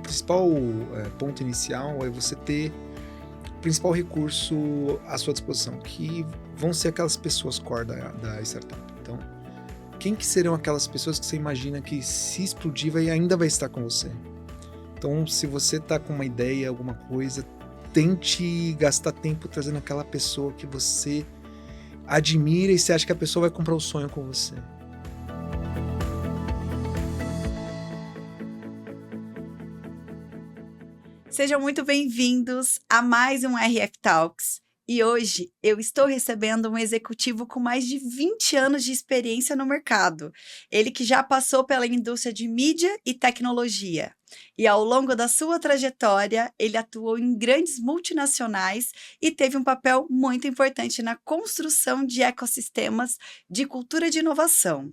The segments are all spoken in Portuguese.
principal ponto inicial é você ter o principal recurso à sua disposição, que vão ser aquelas pessoas core da startup. Então, quem que serão aquelas pessoas que você imagina que se explodir ainda vai estar com você? Então, se você está com uma ideia, alguma coisa, tente gastar tempo trazendo aquela pessoa que você admira e você acha que a pessoa vai comprar o sonho com você. Sejam muito bem-vindos a mais um RF Talks. E hoje eu estou recebendo um executivo com mais de 20 anos de experiência no mercado. Ele que já passou pela indústria de mídia e tecnologia. E ao longo da sua trajetória, ele atuou em grandes multinacionais e teve um papel muito importante na construção de ecossistemas de cultura de inovação.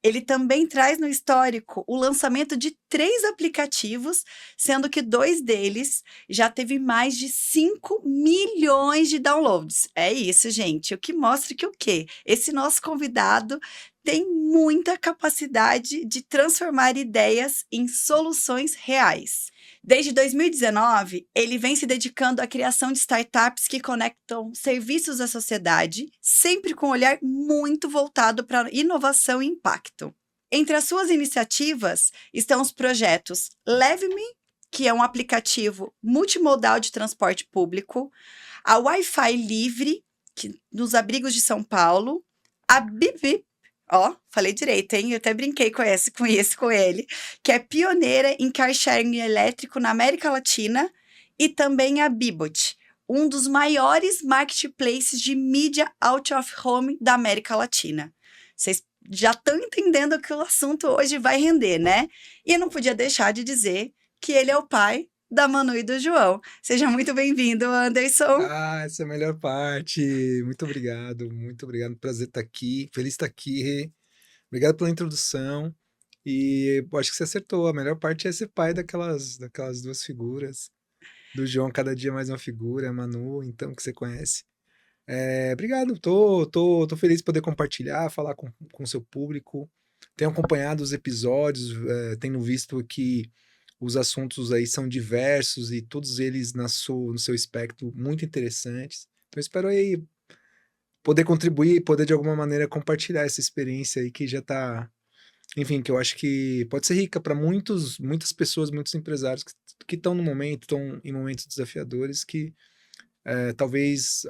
Ele também traz no histórico o lançamento de 3 aplicativos, sendo que 2 deles já teve mais de 5 milhões de downloads. É isso, gente, o que mostra que o quê? Esse nosso convidado tem muita capacidade de transformar ideias em soluções reais. Desde 2019, ele vem se dedicando à criação de startups que conectam serviços à sociedade, sempre com um olhar muito voltado para inovação e impacto. Entre as suas iniciativas estão os projetos Leve-me, que é um aplicativo multimodal de transporte público, a Wi-Fi Livre, nos abrigos de São Paulo, a Bip, ó, falei direito, hein? Eu até brinquei com ele, que é pioneira em car sharing elétrico na América Latina, e também a Bibot, um dos maiores marketplaces de mídia out of home da América Latina. Vocês já estão entendendo que o assunto hoje vai render, né? E eu não podia deixar de dizer que ele é o pai da Manu e do João. Seja muito bem-vindo, Anderson. Essa é a melhor parte. Muito obrigado. Prazer estar aqui. Feliz estar aqui, Rê. Obrigado pela introdução. E eu acho que você acertou. A melhor parte é ser pai daquelas duas figuras. Do João, cada dia mais uma figura. A Manu, então, que você conhece. Obrigado. Tô feliz de poder compartilhar, falar com o seu público. Tenho acompanhado os episódios, tenho visto que os assuntos aí são diversos e todos eles no seu espectro muito interessantes. Então, espero aí poder contribuir, poder de alguma maneira compartilhar essa experiência aí que já está, enfim, que eu acho que pode ser rica para muitas pessoas, muitos empresários que estão no momento, estão em momentos desafiadores, que talvez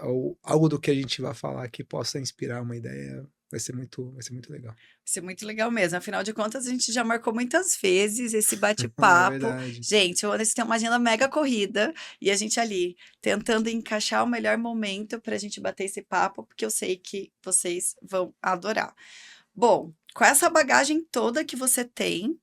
algo do que a gente vai falar aqui possa inspirar uma ideia. Vai ser muito legal. Vai ser muito legal mesmo. Afinal de contas, a gente já marcou muitas vezes esse É bate-papo. verdade. Gente, o Anderson tem uma agenda mega corrida e a gente ali tentando encaixar o melhor momento para a gente bater esse papo, porque eu sei que vocês vão adorar. Bom, com essa bagagem toda que você tem,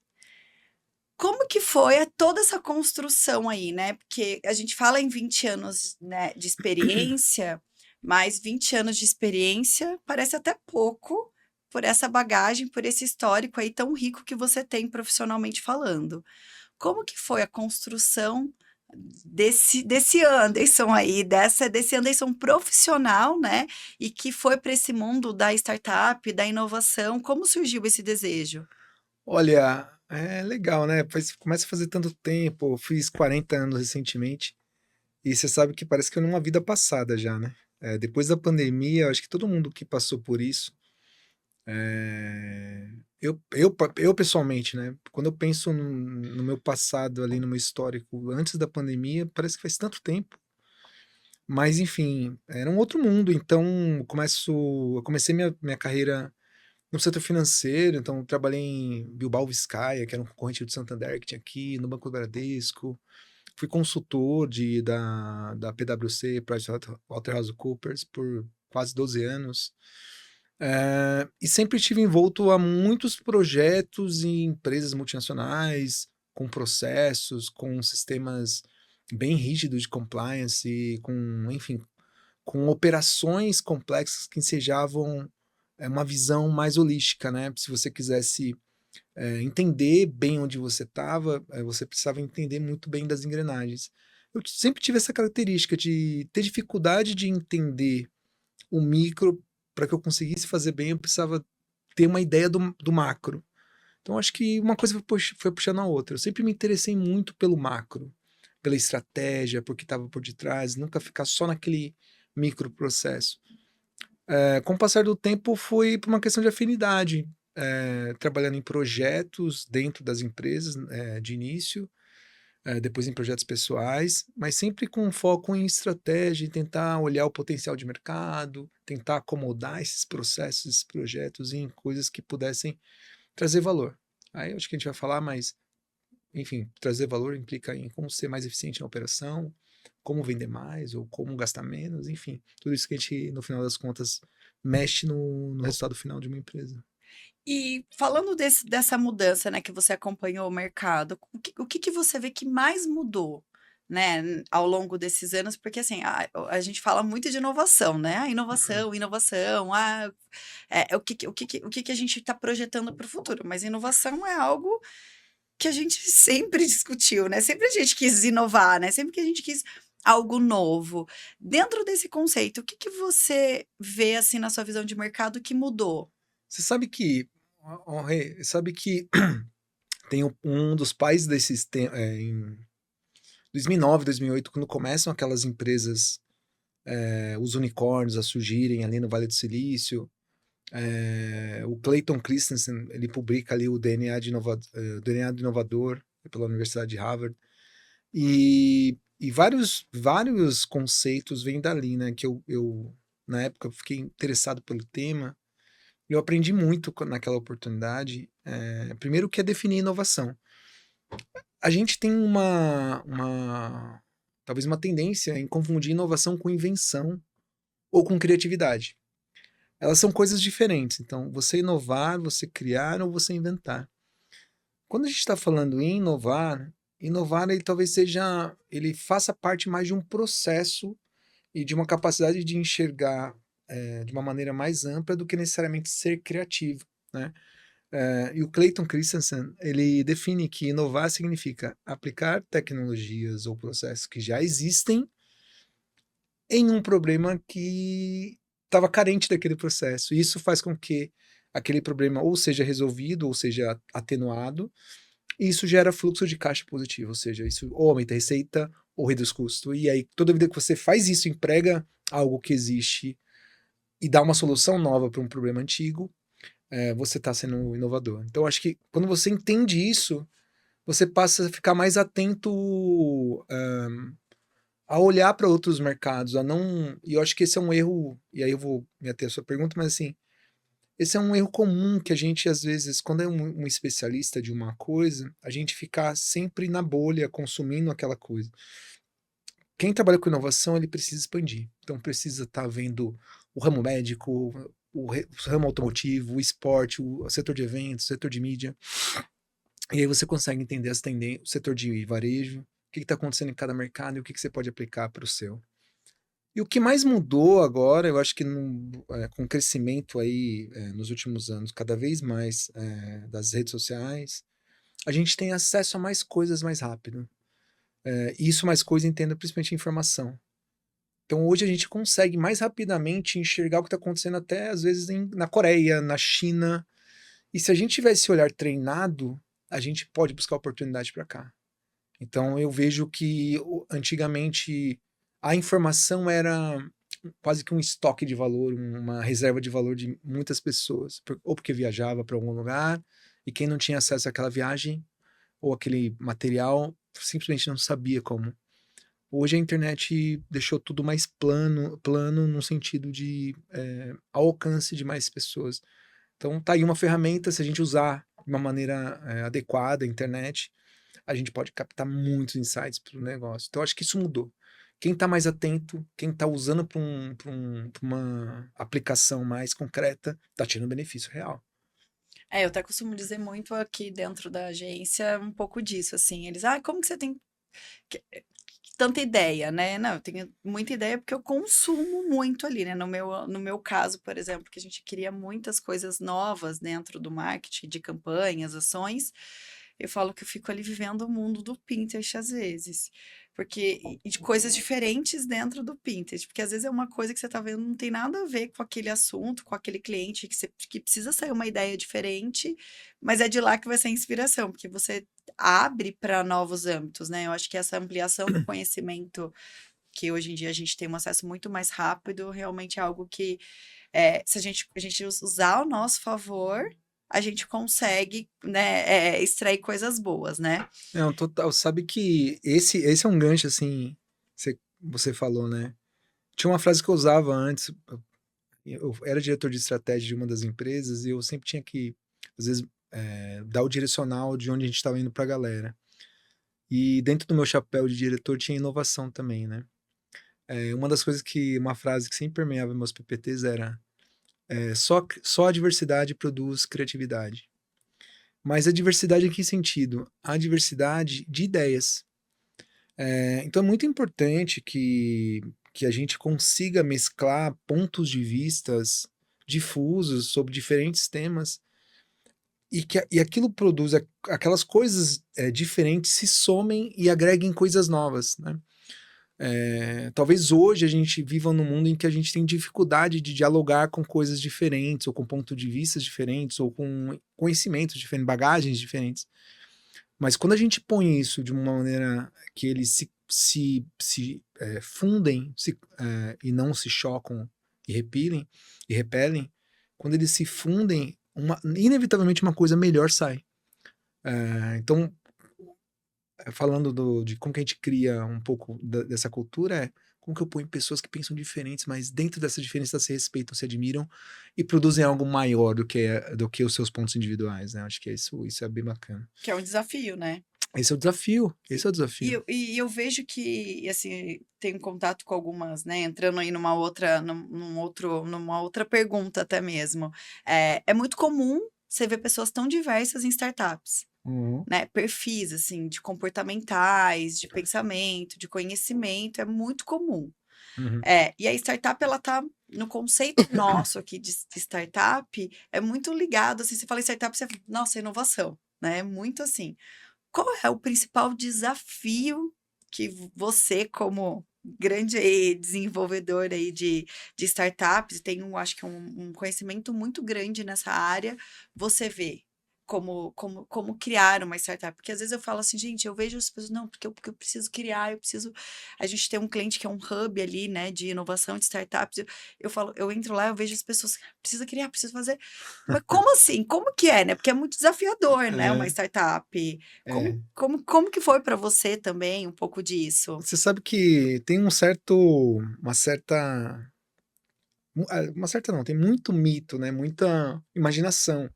como que foi toda essa construção aí, né? Porque a gente fala em 20 anos, né, de experiência, mas 20 anos de experiência parece até pouco por essa bagagem, por esse histórico aí tão rico que você tem profissionalmente falando. Como que foi a construção desse Anderson aí, desse Anderson profissional, né? E que foi para esse mundo da startup, da inovação. Como surgiu esse desejo? Olha, é legal, né? Começa a fazer tanto tempo, eu fiz 40 anos recentemente, e você sabe que parece que é numa vida passada já, né? Depois da pandemia, eu acho que todo mundo que passou por isso, é, eu pessoalmente, né? Quando eu penso no meu passado ali, no meu histórico antes da pandemia, parece que faz tanto tempo. Mas enfim, era um outro mundo, então eu comecei minha carreira no setor financeiro, então eu trabalhei em Bilbao Vizcaya, que era um concorrente do Santander que tinha aqui, no Banco do Bradesco. Fui consultor da PwC, PricewaterhouseCoopers, por quase 12 anos. E sempre estive envolto a muitos projetos em empresas multinacionais, com processos, com sistemas bem rígidos de compliance, enfim, com operações complexas que ensejavam uma visão mais holística, né? Se você quisesse entender bem onde você estava, você precisava entender muito bem das engrenagens. Eu sempre tive essa característica de ter dificuldade de entender o micro. Para que eu conseguisse fazer bem, eu precisava ter uma ideia do macro. Então, acho que uma coisa foi puxando a outra. Eu sempre me interessei muito pelo macro, pela estratégia, por que estava por detrás, nunca ficar só naquele microprocesso. Com o passar do tempo, foi por uma questão de afinidade, trabalhando em projetos dentro das empresas, de início, depois em projetos pessoais, mas sempre com foco em estratégia, em tentar olhar o potencial de mercado, tentar acomodar esses processos, esses projetos em coisas que pudessem trazer valor. Aí eu acho que a gente vai falar, mas, enfim, trazer valor implica em como ser mais eficiente na operação, como vender mais ou como gastar menos, enfim, tudo isso que a gente, no final das contas, mexe no resultado final de uma empresa. E falando dessa mudança, né, que você acompanhou o mercado, o que você vê que mais mudou, né, ao longo desses anos? Porque assim, a gente fala muito de inovação, né? Uhum. Inovação, inovação, o que a gente está projetando para o futuro, mas inovação é algo que a gente sempre discutiu, né? Sempre a gente quis inovar, né? Sempre que a gente quis algo novo. Dentro desse conceito, o que você vê assim na sua visão de mercado que mudou? Você sabe que, Rê, sabe que tem um dos pais desses, em 2009, 2008, quando começam aquelas empresas, os unicórnios a surgirem ali no Vale do Silício, o Clayton Christensen, ele publica ali o DNA do Inovador, pela Universidade de Harvard, e vários conceitos vêm dali, né, que na época, fiquei interessado pelo tema, e eu aprendi muito naquela oportunidade, primeiro que é definir inovação. A gente tem talvez uma tendência em confundir inovação com invenção ou com criatividade. Elas são coisas diferentes. Então, você inovar, você criar ou você inventar. Quando a gente está falando em inovar ele talvez ele faça parte mais de um processo e de uma capacidade de enxergar de uma maneira mais ampla do que necessariamente ser criativo, né? E o Clayton Christensen, ele define que inovar significa aplicar tecnologias ou processos que já existem em um problema que estava carente daquele processo. Isso faz com que aquele problema ou seja resolvido ou seja atenuado, e isso gera fluxo de caixa positivo, ou seja, isso ou aumenta a receita ou reduz custo. E aí, toda vida que você faz isso, emprega algo que existe e dá uma solução nova para um problema antigo, você está sendo inovador. Então, acho que quando você entende isso, você passa a ficar mais atento a olhar para outros mercados, a não. E eu acho que esse é um erro, e aí eu vou me ater a sua pergunta, mas assim, esse é um erro comum que a gente, às vezes, quando é um especialista de uma coisa, a gente ficar sempre na bolha, consumindo aquela coisa. Quem trabalha com inovação, ele precisa expandir. Então, precisa estar vendo o ramo médico, o ramo automotivo, o esporte, o setor de eventos, o setor de mídia. E aí você consegue entender as tendências, o setor de varejo, o que está acontecendo em cada mercado e o que você pode aplicar para o seu. E o que mais mudou agora, eu acho que com o crescimento aí nos últimos anos, cada vez mais das redes sociais, a gente tem acesso a mais coisas mais rápido. E isso mais coisa entenda principalmente informação. Então hoje a gente consegue mais rapidamente enxergar o que está acontecendo até às vezes na Coreia, na China. E se a gente tiver esse olhar treinado, a gente pode buscar oportunidade para cá. Então eu vejo que antigamente a informação era quase que um estoque de valor, uma reserva de valor de muitas pessoas, ou porque viajava para algum lugar e quem não tinha acesso àquela viagem ou aquele material simplesmente não sabia como. Hoje a internet deixou tudo mais plano no sentido de ao alcance de mais pessoas. Então tá aí uma ferramenta, se a gente usar de uma maneira adequada a internet, a gente pode captar muitos insights para o negócio. Então, acho que isso mudou. Quem está mais atento, quem está usando para uma aplicação mais concreta, está tirando benefício real. Eu até costumo dizer muito aqui dentro da agência um pouco disso, assim. Eles, como que você tem que- tanta ideia, né? Não, eu tenho muita ideia porque eu consumo muito ali, né? No meu caso, por exemplo, que a gente cria muitas coisas novas dentro do marketing, de campanhas, ações, eu falo que eu fico ali vivendo o mundo do Pinterest às vezes. Porque e de coisas diferentes dentro do Pinterest, porque às vezes é uma coisa que você tá vendo não tem nada a ver com aquele assunto, com aquele cliente que precisa sair uma ideia diferente, mas é de lá que vai ser a inspiração, porque você abre para novos âmbitos, né? Eu acho que essa ampliação do conhecimento, que hoje em dia a gente tem um acesso muito mais rápido, realmente é algo que, se a gente usar ao nosso favor, a gente consegue, né, extrair coisas boas, né? Não, total. Sabe que esse é um gancho, assim, você falou, né? Tinha uma frase que eu usava antes. Eu era diretor de estratégia de uma das empresas e eu sempre tinha que, às vezes, dar o direcional de onde a gente estava indo para a galera. E dentro do meu chapéu de diretor tinha inovação também, né? Uma das coisas uma frase que sempre permeava meus PPTs era só a diversidade produz criatividade. Mas a diversidade em que sentido? A diversidade de ideias. Então é muito importante que a gente consiga mesclar pontos de vistas difusos sobre diferentes temas e aquilo produz aquelas coisas diferentes se somem e agreguem coisas novas, né? Talvez hoje a gente viva num mundo em que a gente tem dificuldade de dialogar com coisas diferentes, ou com pontos de vista diferentes, ou com conhecimentos diferentes, bagagens diferentes. Mas quando a gente põe isso de uma maneira que eles se fundem e não se chocam e repelem, quando eles se fundem, inevitavelmente uma coisa melhor sai. Então, falando de como que a gente cria um pouco dessa cultura, como que eu ponho pessoas que pensam diferentes, mas dentro dessa diferença se respeitam, se admiram e produzem algo maior do que os seus pontos individuais, né? Acho que isso é bem bacana. Que é um desafio, né? Esse é o desafio, esse é o E desafio. eu vejo que, assim, tenho contato com algumas, né, entrando aí numa outra pergunta até mesmo. É muito comum você ver pessoas tão diversas em startups, Uhum, né? Perfis, assim, de comportamentais, de pensamento, de conhecimento, é muito comum. uhum. E a startup, ela tá no conceito nosso aqui de startup, é muito ligado, assim, você fala em startup, você, nossa, inovação, né? É muito assim. Qual é o principal desafio que você, como grande desenvolvedor aí de startups, tem acho que um conhecimento muito grande nessa área, você vê como criar uma startup? Porque às vezes eu falo assim, gente, eu vejo as pessoas, não, porque eu preciso criar, a gente tem um cliente que é um hub ali, né, de inovação de startups, eu falo, eu entro lá, eu vejo as pessoas, precisa criar, precisa fazer, mas como assim? Como que é, né? Porque é muito desafiador, né, uma É, startup. Como, é. como, como que foi para você também um pouco disso? Você sabe que tem uma certa não, tem muito mito, né? Muita imaginação.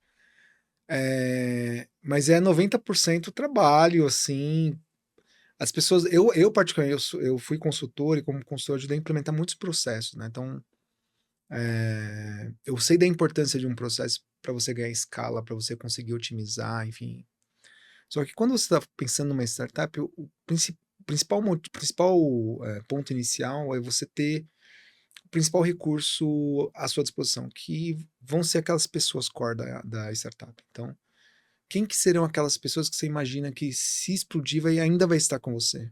Mas é 90% trabalho, assim. As pessoas, eu particularmente, eu fui consultor e como consultor ajudei a implementar muitos processos, né? Então, eu sei da importância de um processo para você ganhar escala, para você conseguir otimizar, enfim. Só que quando você está pensando numa startup, o principal ponto inicial é você ter o principal recurso à sua disposição, que vão ser aquelas pessoas core da startup. Então, quem que serão aquelas pessoas que você imagina que se explodir ainda vai estar com você?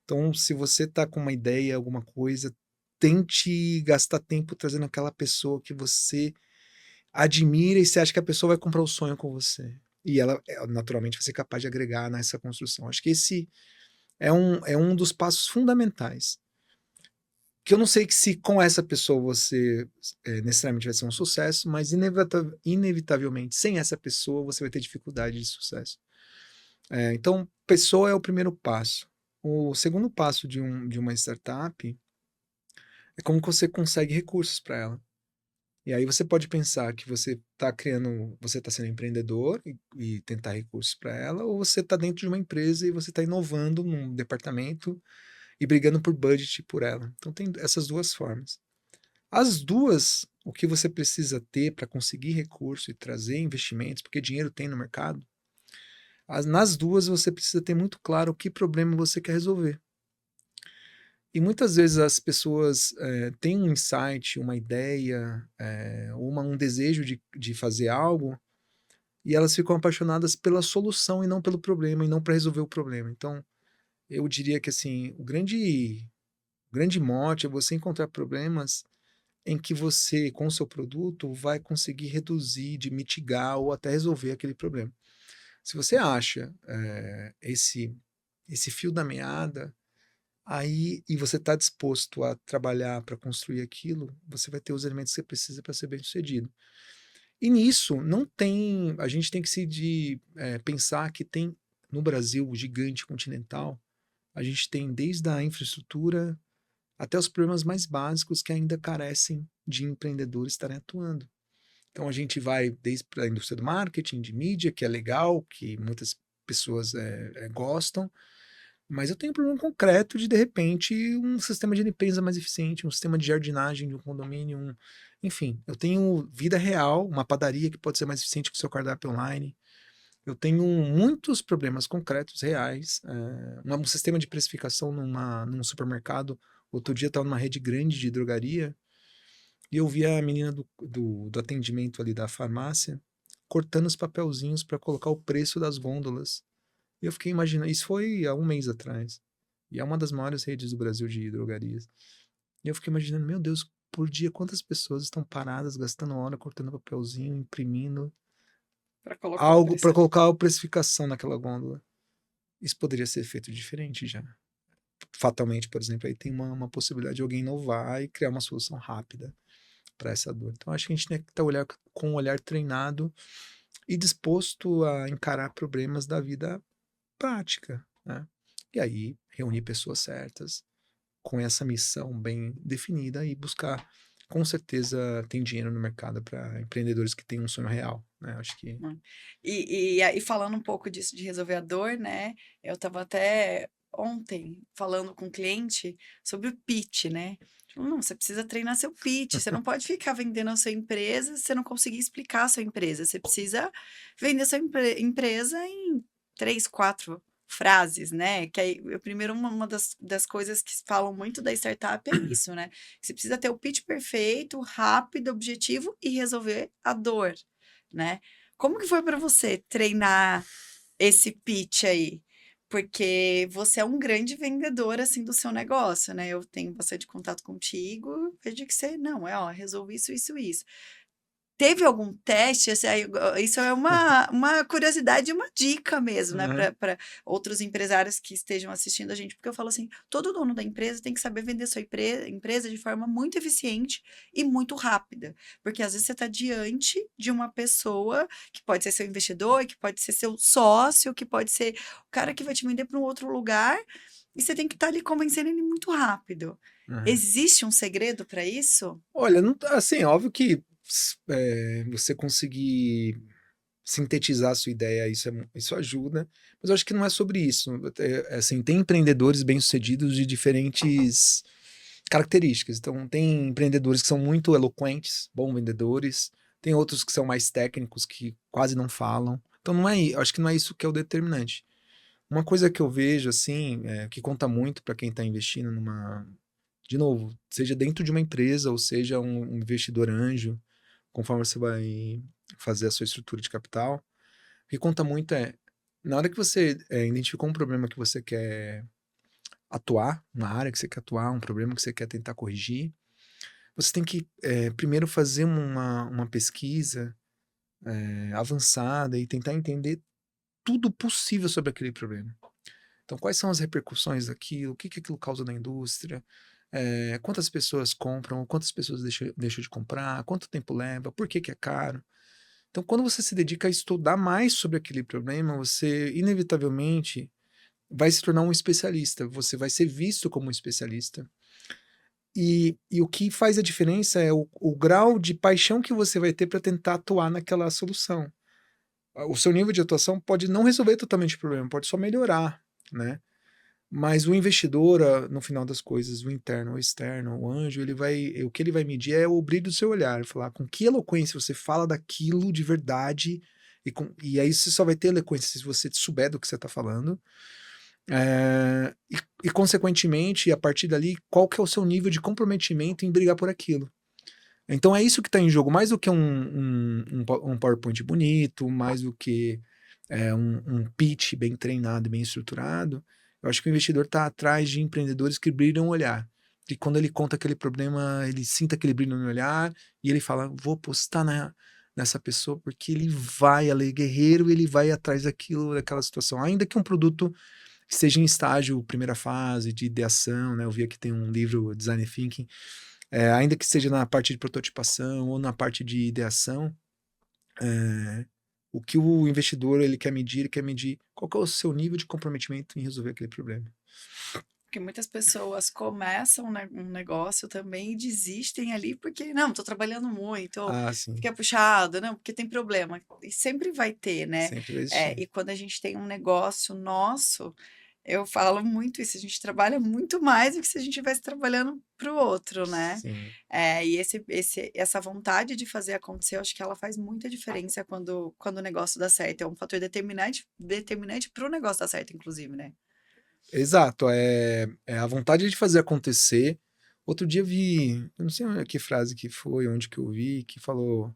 Então, se você está com uma ideia, alguma coisa, tente gastar tempo trazendo aquela pessoa que você admira e você acha que a pessoa vai comprar o sonho com você. E ela, naturalmente, vai ser capaz de agregar nessa construção. Acho que esse é um dos passos fundamentais. Que eu não sei que se com essa pessoa você necessariamente vai ser um sucesso, mas inevitavelmente, sem essa pessoa, você vai ter dificuldade de sucesso. Então, pessoa é o primeiro passo. O segundo passo de uma startup é como que você consegue recursos para ela. E aí você pode pensar que você está sendo empreendedor e tentar recursos para ela, ou você está dentro de uma empresa e você está inovando num departamento e brigando por budget por ela. Então tem essas duas formas. As duas, o que você precisa ter para conseguir recurso e trazer investimentos, porque dinheiro tem no mercado, nas duas você precisa ter muito claro que problema você quer resolver. E muitas vezes as pessoas têm um insight, uma ideia, um desejo de fazer algo, e elas ficam apaixonadas pela solução e não pelo problema, e não para resolver o problema. Então, eu diria que assim, o grande mote é você encontrar problemas em que você, com o seu produto, vai conseguir reduzir, de mitigar ou até resolver aquele problema. Se você acha esse fio da meada, aí e você está disposto a trabalhar para construir aquilo, você vai ter os elementos que você precisa para ser bem-sucedido. E nisso não tem, a gente tem que pensar que tem no Brasil, o gigante continental, a gente tem desde a infraestrutura até os problemas mais básicos que ainda carecem de empreendedores estarem atuando. Então a gente vai desde a indústria do marketing, de mídia, que é legal, que muitas pessoas gostam, mas eu tenho um problema concreto de repente, um sistema de limpeza mais eficiente, um sistema de jardinagem de um condomínio, enfim, eu tenho vida real, uma padaria que pode ser mais eficiente que o seu cardápio online. Eu tenho muitos problemas concretos, reais. Um sistema de precificação num supermercado. Outro dia eu estava numa rede grande de drogaria e eu vi a menina do atendimento ali da farmácia cortando os papelzinhos para colocar o preço das gôndolas. E eu fiquei imaginando, isso foi há um mês atrás. E é uma das maiores redes do Brasil de drogarias. E eu fiquei imaginando, meu Deus, por dia quantas pessoas estão paradas, gastando hora, cortando papelzinho, imprimindo Para colocar o algo preço para ali. colocar a precificação naquela gôndola. Isso poderia ser feito diferente já. Fatalmente, por exemplo, aí tem uma possibilidade de alguém inovar e criar uma solução rápida para essa dor. Então, acho que a gente tem que estar com um olhar treinado e disposto a encarar problemas da vida prática, né? E aí, reunir pessoas certas, com essa missão bem definida e buscar, com certeza, tem dinheiro no mercado para empreendedores que têm um sonho real, né? Acho que. E aí, falando um pouco disso de resolver a dor, né? Eu estava até ontem falando com um cliente sobre o pitch, né? Tipo, não, você precisa treinar seu pitch, você não pode ficar vendendo a sua empresa se você não conseguir explicar a sua empresa. Você precisa vender sua empresa em 3, 4 frases, né? Que aí, primeiro, uma das coisas que falam muito da startup é isso, né? Você precisa ter o pitch perfeito, rápido, objetivo e resolver a dor, né? Como que foi para você treinar esse pitch aí? Porque você é um grande vendedor, assim, do seu negócio, né? Eu tenho bastante contato contigo, vejo que você, não, resolvi isso, isso, isso. Teve algum teste? Assim, isso é uma curiosidade, uma dica mesmo, né? Aham. Para outros empresários que estejam assistindo a gente, porque eu falo assim: todo dono da empresa tem que saber vender sua empresa de forma muito eficiente e muito rápida. Porque às vezes você está diante de uma pessoa que pode ser seu investidor, que pode ser seu sócio, que pode ser o cara que vai te vender para um outro lugar, e você tem que estar ali convencendo ele muito rápido. Aham. Existe um segredo para isso? Olha, não, assim, óbvio que você conseguir sintetizar a sua ideia, isso ajuda, mas eu acho que não é sobre isso. Assim, tem empreendedores bem-sucedidos de diferentes características. Então, tem empreendedores que são muito eloquentes, bons vendedores, tem outros que são mais técnicos, que quase não falam. Então, eu acho que não é isso que é o determinante. Uma coisa que eu vejo, assim, que conta muito para quem está investindo de novo, seja dentro de uma empresa ou seja um investidor anjo, conforme você vai fazer a sua estrutura de capital, o que conta muito na hora que você identificou um problema que você quer atuar, uma área que você quer atuar, um problema que você quer tentar corrigir, você tem que primeiro fazer uma pesquisa avançada e tentar entender tudo possível sobre aquele problema. Então, quais são as repercussões daquilo, o que aquilo causa na indústria, quantas pessoas compram, quantas pessoas deixam de comprar, quanto tempo leva, por que é caro. Então, quando você se dedica a estudar mais sobre aquele problema, você inevitavelmente vai se tornar um especialista, você vai ser visto como um especialista. E o que faz a diferença é o grau de paixão que você vai ter para tentar atuar naquela solução. O seu nível de atuação pode não resolver totalmente o problema, pode só melhorar, né? Mas o investidor, no final das coisas, o interno ou externo, o anjo, o que ele vai medir é o brilho do seu olhar, falar com que eloquência você fala daquilo de verdade, e aí você só vai ter eloquência se você souber do que você está falando, consequentemente, a partir dali, qual que é o seu nível de comprometimento em brigar por aquilo. Então é isso que está em jogo, mais do que um PowerPoint bonito, mais do que um pitch bem treinado, bem estruturado. Eu acho que o investidor está atrás de empreendedores que brilham o olhar. E quando ele conta aquele problema, ele sinta aquele brilho no olhar e ele fala: vou apostar nessa pessoa porque ele é guerreiro, ele vai atrás daquela situação. Ainda que um produto esteja em estágio, primeira fase de ideação, né? Eu vi aqui tem um livro, Design Thinking, ainda que seja na parte de prototipação ou na parte de ideação, o que o investidor ele quer medir qual que é o seu nível de comprometimento em resolver aquele problema. Porque muitas pessoas começam um negócio também e desistem ali porque, não, estou trabalhando muito, ou Sim. fica puxado, não, porque tem problema. E sempre vai ter, né? Sempre vai existir. E quando a gente tem um negócio nosso, eu falo muito isso, a gente trabalha muito mais do que se a gente estivesse trabalhando para o outro, né? Sim. E essa vontade de fazer acontecer, eu acho que ela faz muita diferença quando o negócio dá certo. É um fator determinante para o negócio dar certo, inclusive, né? Exato, é a vontade de fazer acontecer. Outro dia eu vi, eu não sei que frase que foi, onde que eu vi, que falou: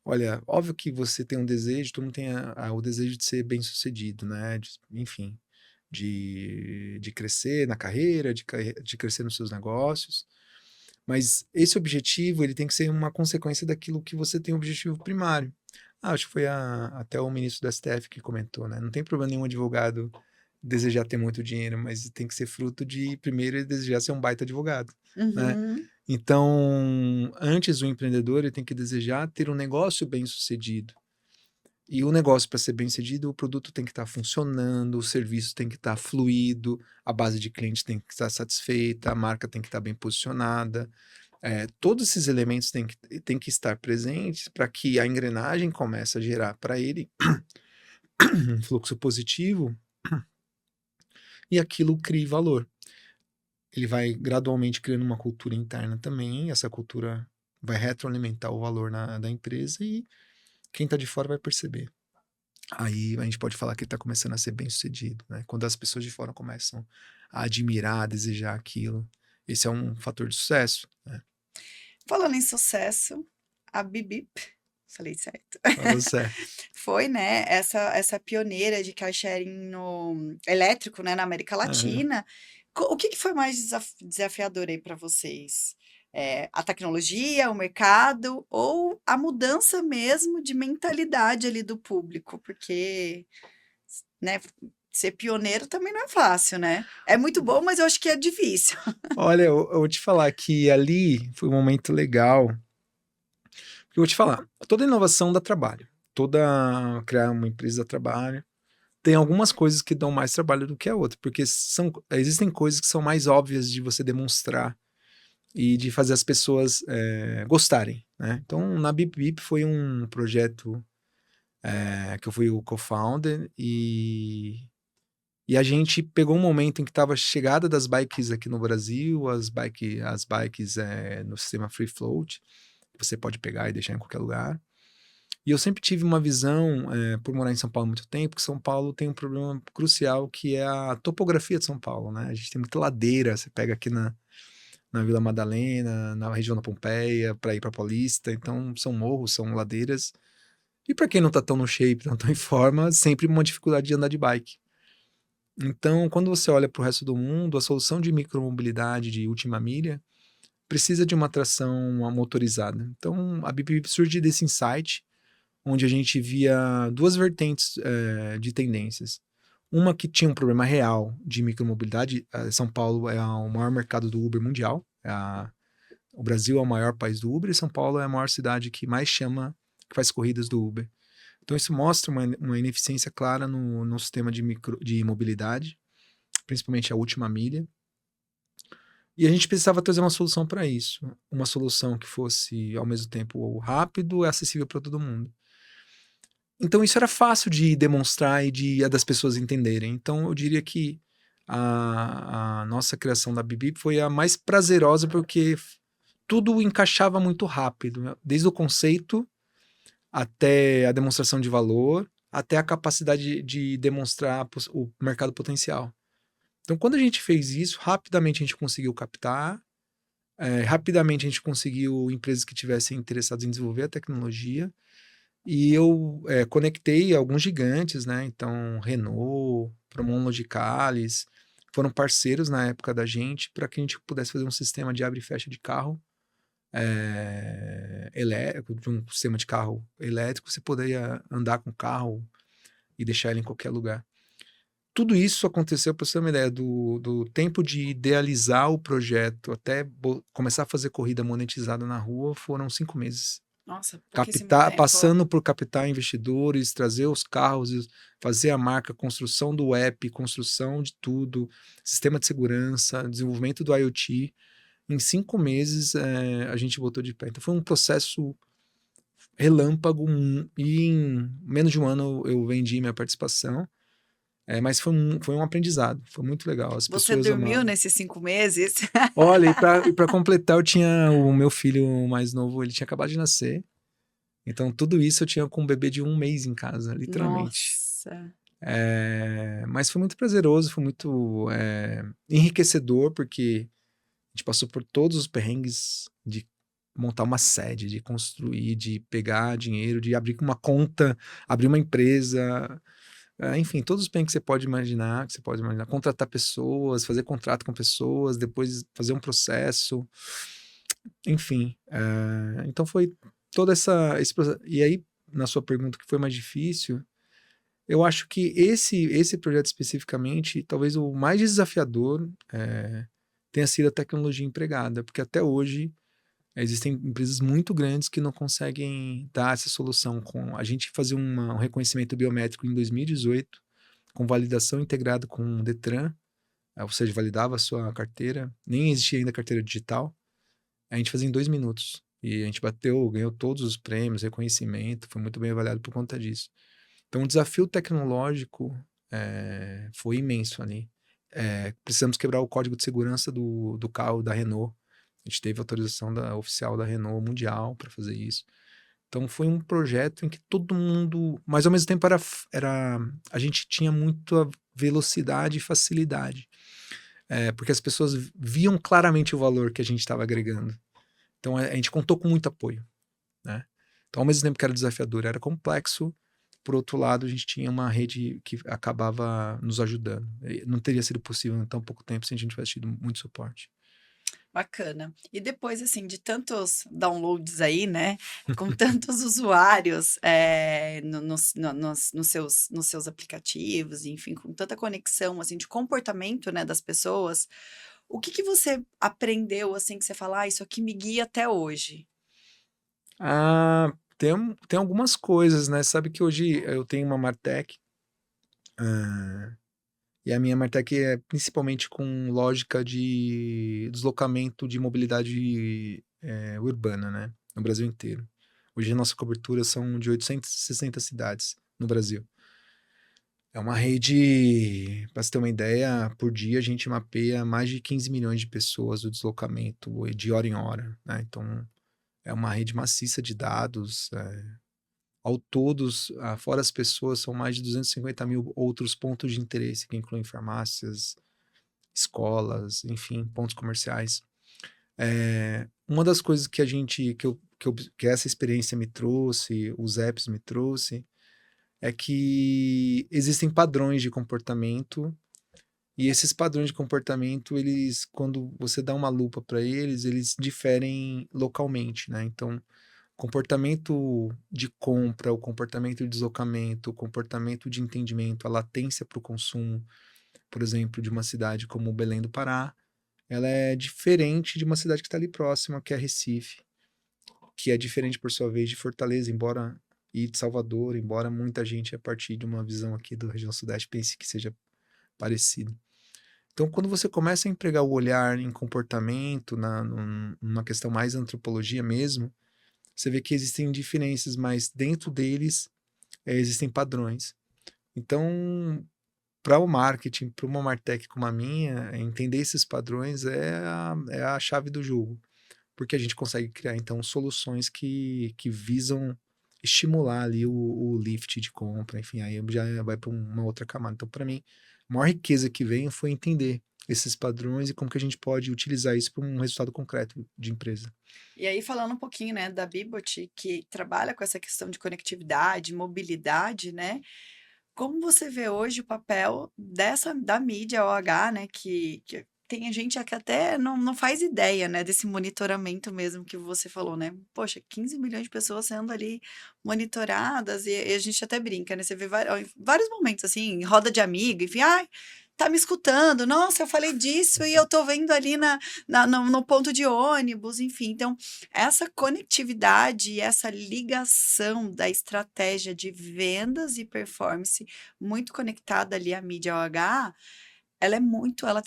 olha, óbvio que você tem um desejo, todo mundo tem o desejo de ser bem-sucedido, né? Enfim, de crescer na carreira, de crescer nos seus negócios. Mas esse objetivo, ele tem que ser uma consequência daquilo que você tem um objetivo primário. Acho que foi até o ministro do STF que comentou, né? Não tem problema nenhum advogado desejar ter muito dinheiro, mas tem que ser fruto de, primeiro, ele desejar ser um baita advogado, né? Uhum. Então, antes o empreendedor ele tem que desejar ter um negócio bem-sucedido. E o negócio, para ser bem-sucedido, o produto tem que estar funcionando, o serviço tem que estar fluido, a base de clientes tem que estar satisfeita, a marca tem que estar bem posicionada. Todos esses elementos têm que estar presentes para que a engrenagem comece a gerar para ele um fluxo positivo e aquilo crie valor. Ele vai gradualmente criando uma cultura interna também, essa cultura vai retroalimentar o valor da empresa e quem está de fora vai perceber. Aí a gente pode falar que ele está começando a ser bem sucedido, né? Quando as pessoas de fora começam a admirar, a desejar aquilo, esse é um fator de sucesso, né? Falando em sucesso, a Bibip, falei certo, Falou certo. foi, né, essa pioneira de car sharing no elétrico, né, na América Aham. Latina. O que foi mais desafiador aí para vocês? A tecnologia, o mercado ou a mudança mesmo de mentalidade ali do público? Porque, né, ser pioneiro também não é fácil, né? É muito bom, mas eu acho que é difícil. Olha, eu vou te falar que ali foi um momento legal. Eu vou te falar, toda inovação dá trabalho. Criar uma empresa dá trabalho. Tem algumas coisas que dão mais trabalho do que a outra, porque existem coisas que são mais óbvias de você demonstrar e de fazer as pessoas gostarem, né? Então, na Bip Bip foi um projeto que eu fui o co-founder e a gente pegou um momento em que estava a chegada das bikes aqui no Brasil, as bikes no sistema Free Float, que você pode pegar e deixar em qualquer lugar. E eu sempre tive uma visão, por morar em São Paulo há muito tempo, que São Paulo tem um problema crucial, que é a topografia de São Paulo, né? A gente tem muita ladeira, você pega aqui na Vila Madalena, na região da Pompeia, para ir para Paulista, então são morros, são ladeiras. E para quem não tá tão no shape, não tão em forma, sempre uma dificuldade de andar de bike. Então, quando você olha para o resto do mundo, a solução de micromobilidade de última milha precisa de uma tração motorizada. Então, a BPP surge desse insight, onde a gente via duas vertentes de tendências. Uma que tinha um problema real de micromobilidade. São Paulo é o maior mercado do Uber mundial. O Brasil é o maior país do Uber e São Paulo é a maior cidade que mais que faz corridas do Uber. Então isso mostra uma ineficiência clara no sistema de mobilidade, principalmente a última milha. E a gente precisava trazer uma solução para isso. Uma solução que fosse, ao mesmo tempo, rápido e acessível para todo mundo. Então isso era fácil de demonstrar e das pessoas entenderem. Então eu diria que a nossa criação da Bibip foi a mais prazerosa porque tudo encaixava muito rápido, né? Desde o conceito até a demonstração de valor, até a capacidade de demonstrar o mercado potencial. Então quando a gente fez isso, rapidamente a gente conseguiu captar, rapidamente a gente conseguiu empresas que tivessem interessadas em desenvolver a tecnologia. E eu conectei alguns gigantes, né? Então, Renault, Promon Logicalis, foram parceiros na época da gente para que a gente pudesse fazer um sistema de abre e fecha de carro elétrico, de um sistema de carro elétrico, você poderia andar com o carro e deixar ele em qualquer lugar. Tudo isso aconteceu, para você ter uma ideia, do tempo de idealizar o projeto até começar a fazer corrida monetizada na rua, foram 5 meses. Nossa, pouquíssimo tempo. Passando por captar investidores, trazer os carros, fazer a marca, construção do app, construção de tudo, sistema de segurança, desenvolvimento do IoT. Em 5 meses a gente botou de pé. Então foi um processo relâmpago e em menos de um ano eu vendi minha participação. Mas foi um aprendizado, foi muito legal. As Você pessoas dormiu amavam. nesses 5 meses? Olha, e pra completar, eu tinha o meu filho mais novo, ele tinha acabado de nascer. Então, tudo isso eu tinha com um bebê de 1 mês em casa, literalmente. Nossa. Mas foi muito prazeroso, foi muito enriquecedor, porque a gente passou por todos os perrengues de montar uma sede, de construir, de pegar dinheiro, de abrir uma conta, abrir uma empresa. Enfim, todos os bens que você pode imaginar, contratar pessoas, fazer contrato com pessoas, depois fazer um processo, enfim. Então foi toda esse processo. E aí, na sua pergunta, que foi mais difícil, eu acho que esse projeto especificamente, talvez o mais desafiador tenha sido a tecnologia empregada, porque até hoje existem empresas muito grandes que não conseguem dar essa solução. A gente fazia um reconhecimento biométrico em 2018, com validação integrada com o Detran, ou seja, validava a sua carteira, nem existia ainda carteira digital, a gente fazia em 2 minutos. E a gente ganhou todos os prêmios, reconhecimento, foi muito bem avaliado por conta disso. Então o desafio tecnológico foi imenso ali. Precisamos quebrar o código de segurança do carro da Renault. A gente teve autorização oficial da Renault mundial para fazer isso. Então foi um projeto em que todo mundo, mas ao mesmo tempo a gente tinha muita velocidade e facilidade, porque as pessoas viam claramente o valor que a gente estava agregando. Então a gente contou com muito apoio, né? Então ao mesmo tempo que era desafiador, era complexo. Por outro lado, a gente tinha uma rede que acabava nos ajudando. Não teria sido possível em tão pouco tempo se a gente tivesse tido muito suporte. Bacana. E depois, assim, de tantos downloads aí, né? Com tantos usuários nos seus aplicativos, enfim, com tanta conexão, assim, de comportamento, né, das pessoas, o que você aprendeu, assim, que você fala, isso aqui me guia até hoje? Tem algumas coisas, né? Sabe que hoje eu tenho uma Martech, e a minha Martech é principalmente com lógica de deslocamento de mobilidade urbana, né? No Brasil inteiro. Hoje a nossa cobertura são de 860 cidades no Brasil. É uma rede, para você ter uma ideia, por dia a gente mapeia mais de 15 milhões de pessoas o deslocamento de hora em hora, né? Então é uma rede maciça de dados. Ao todo, fora as pessoas, são mais de 250 mil outros pontos de interesse, que incluem farmácias, escolas, enfim, pontos comerciais. Uma das coisas que essa experiência me trouxe, os apps me trouxe, é que existem padrões de comportamento, e esses padrões de comportamento, quando você dá uma lupa para eles diferem localmente, né? Então, comportamento de compra, o comportamento de deslocamento, o comportamento de entendimento, a latência para o consumo, por exemplo, de uma cidade como Belém do Pará, ela é diferente de uma cidade que está ali próxima, que é Recife, que é diferente, por sua vez, de Fortaleza, e de Salvador, embora muita gente, a partir de uma visão aqui da região sudeste, pense que seja parecido. Então, quando você começa a empregar o olhar em comportamento, numa questão mais antropologia mesmo, você vê que existem diferenças, mas dentro deles existem padrões. Então, para o marketing, para uma Martech como a minha, entender esses padrões é a chave do jogo, porque a gente consegue criar, então, soluções que visam estimular ali o lift de compra, enfim, aí já vai para uma outra camada. Então, para mim, a maior riqueza que veio foi entender esses padrões e como que a gente pode utilizar isso para um resultado concreto de empresa. E aí, falando um pouquinho, né, da Bibot, que trabalha com essa questão de conectividade, mobilidade, né? Como você vê hoje o papel da mídia OH, né, que tem gente que até não faz ideia, né, desse monitoramento mesmo que você falou, né. Poxa, 15 milhões de pessoas sendo ali monitoradas e a gente até brinca, né, você vê vários momentos, assim, em roda de amigo, enfim: "Ai, tá me escutando, nossa, eu falei disso e eu tô vendo ali no ponto de ônibus", enfim. Então, essa conectividade e essa ligação da estratégia de vendas e performance muito conectada ali à mídia OH, ela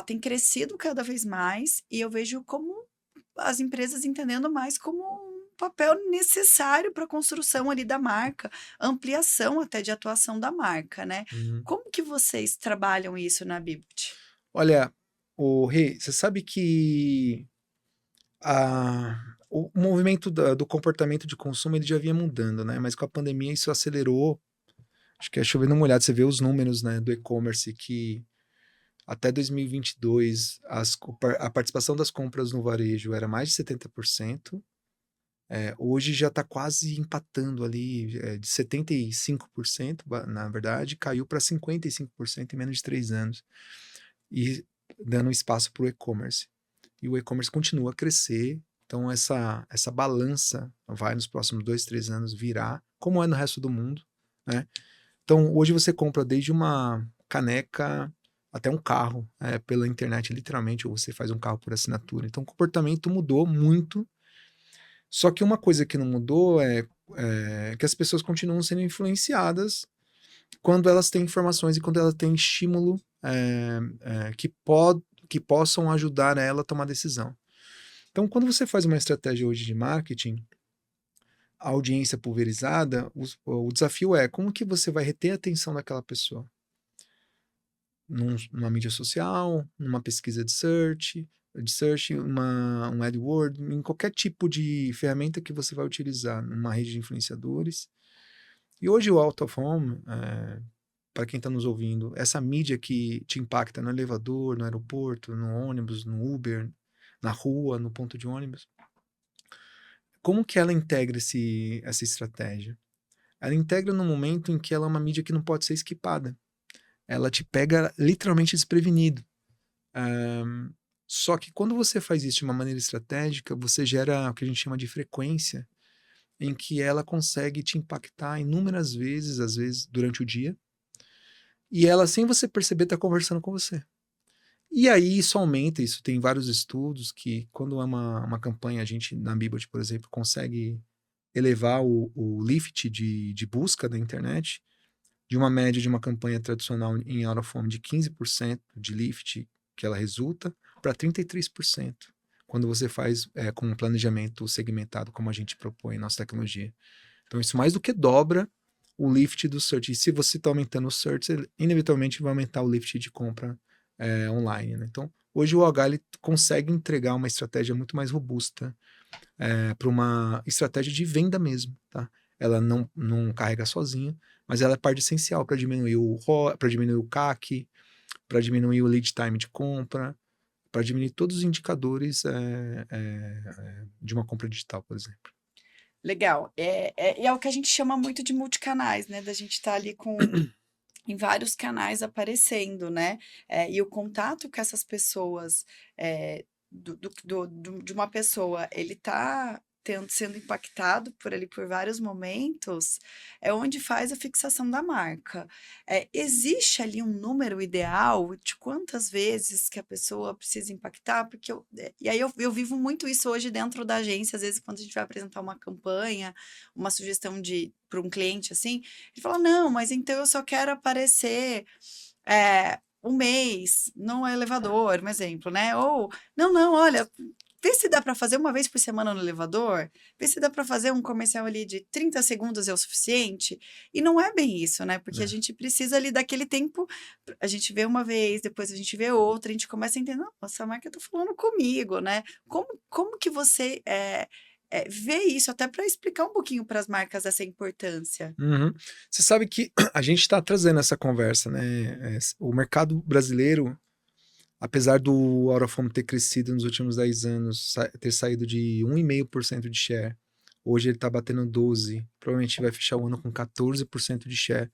tem crescido cada vez mais e eu vejo como as empresas entendendo mais como um papel necessário para a construção ali da marca, ampliação até de atuação da marca, né. Uhum. Como que vocês trabalham isso na Bibit? Olha, o Rê, você sabe que a o movimento do comportamento de consumo ele já vinha mudando, né, mas com a pandemia isso acelerou, acho que é chover no molhado, você vê os números, né, do e-commerce que até 2022 a participação das compras no varejo era mais de 70%, hoje já está quase empatando ali, de 75%, na verdade, caiu para 55% em menos de 3 anos, e dando espaço para o e-commerce. E o e-commerce continua a crescer, então essa balança vai nos próximos 2, 3 anos virar, como é no resto do mundo, né. Então hoje você compra desde uma caneca até um carro, pela internet literalmente, ou você faz um carro por assinatura, então o comportamento mudou muito, só que uma coisa que não mudou é que as pessoas continuam sendo influenciadas quando elas têm informações e quando elas têm estímulo, que possam ajudar ela a tomar decisão. Então, quando você faz uma estratégia hoje de marketing, a audiência pulverizada, o desafio é como que você vai reter a atenção daquela pessoa? Numa mídia social, numa pesquisa de search, um AdWord, em qualquer tipo de ferramenta que você vai utilizar numa rede de influenciadores. E hoje o out of home, para quem está nos ouvindo, essa mídia que te impacta no elevador, no aeroporto, no ônibus, no Uber, na rua, no ponto de ônibus, como que ela integra essa estratégia? Ela integra no momento em que ela é uma mídia que não pode ser esquipada. Ela te pega literalmente desprevenido. Hã, Só que quando você faz isso de uma maneira estratégica, você gera o que a gente chama de frequência, em que ela consegue te impactar inúmeras vezes, às vezes durante o dia, e ela, sem você perceber, está conversando com você. E aí isso aumenta, isso tem vários estudos que quando é uma campanha, a gente na Bibot, por exemplo, consegue elevar o lift de busca da internet, de uma média de uma campanha tradicional em out of home de 15% de lift que ela resulta, para 33%, quando você faz com um planejamento segmentado, como a gente propõe em nossa tecnologia. Então, isso mais do que dobra o lift do search. E se você está aumentando o search, ele inevitavelmente vai aumentar o lift de compra online. Né? Então, hoje o OH ele consegue entregar uma estratégia muito mais robusta para uma estratégia de venda mesmo. Tá? Ela não carrega sozinha, mas ela é parte essencial para diminuir para diminuir o CAC, para diminuir o lead time de compra, para diminuir todos os indicadores de uma compra digital, por exemplo. Legal. E é o que a gente chama muito de multicanais, né, da gente estar ali com em vários canais aparecendo, né, e o contato com essas pessoas, de uma pessoa, ele tá sendo impactado por ali, por vários momentos, é onde faz a fixação da marca. Existe ali um número ideal de quantas vezes que a pessoa precisa impactar? Porque e aí eu vivo muito isso hoje dentro da agência, às vezes quando a gente vai apresentar uma campanha, uma sugestão para um cliente, assim, ele fala: "Não, mas então eu só quero aparecer, 1 mês no elevador", um exemplo, né, ou: "Não, não, olha, vê se dá para fazer uma vez por semana no elevador, vê se dá para fazer um comercial ali de 30 segundos é o suficiente", e não é bem isso, né, porque a Né? gente precisa ali daquele tempo, a gente vê uma vez, depois a gente vê outra, a gente começa a entender: "Não, essa marca tá falando comigo", né. Como que você, vê isso, até para explicar um pouquinho para as marcas essa importância? Uhum. Você sabe que a gente está trazendo essa conversa, né? O mercado brasileiro, apesar do out of home ter crescido nos últimos 10 anos, ter saído de 1,5% de share, hoje ele está batendo 12%, provavelmente vai fechar o ano com 14% de share.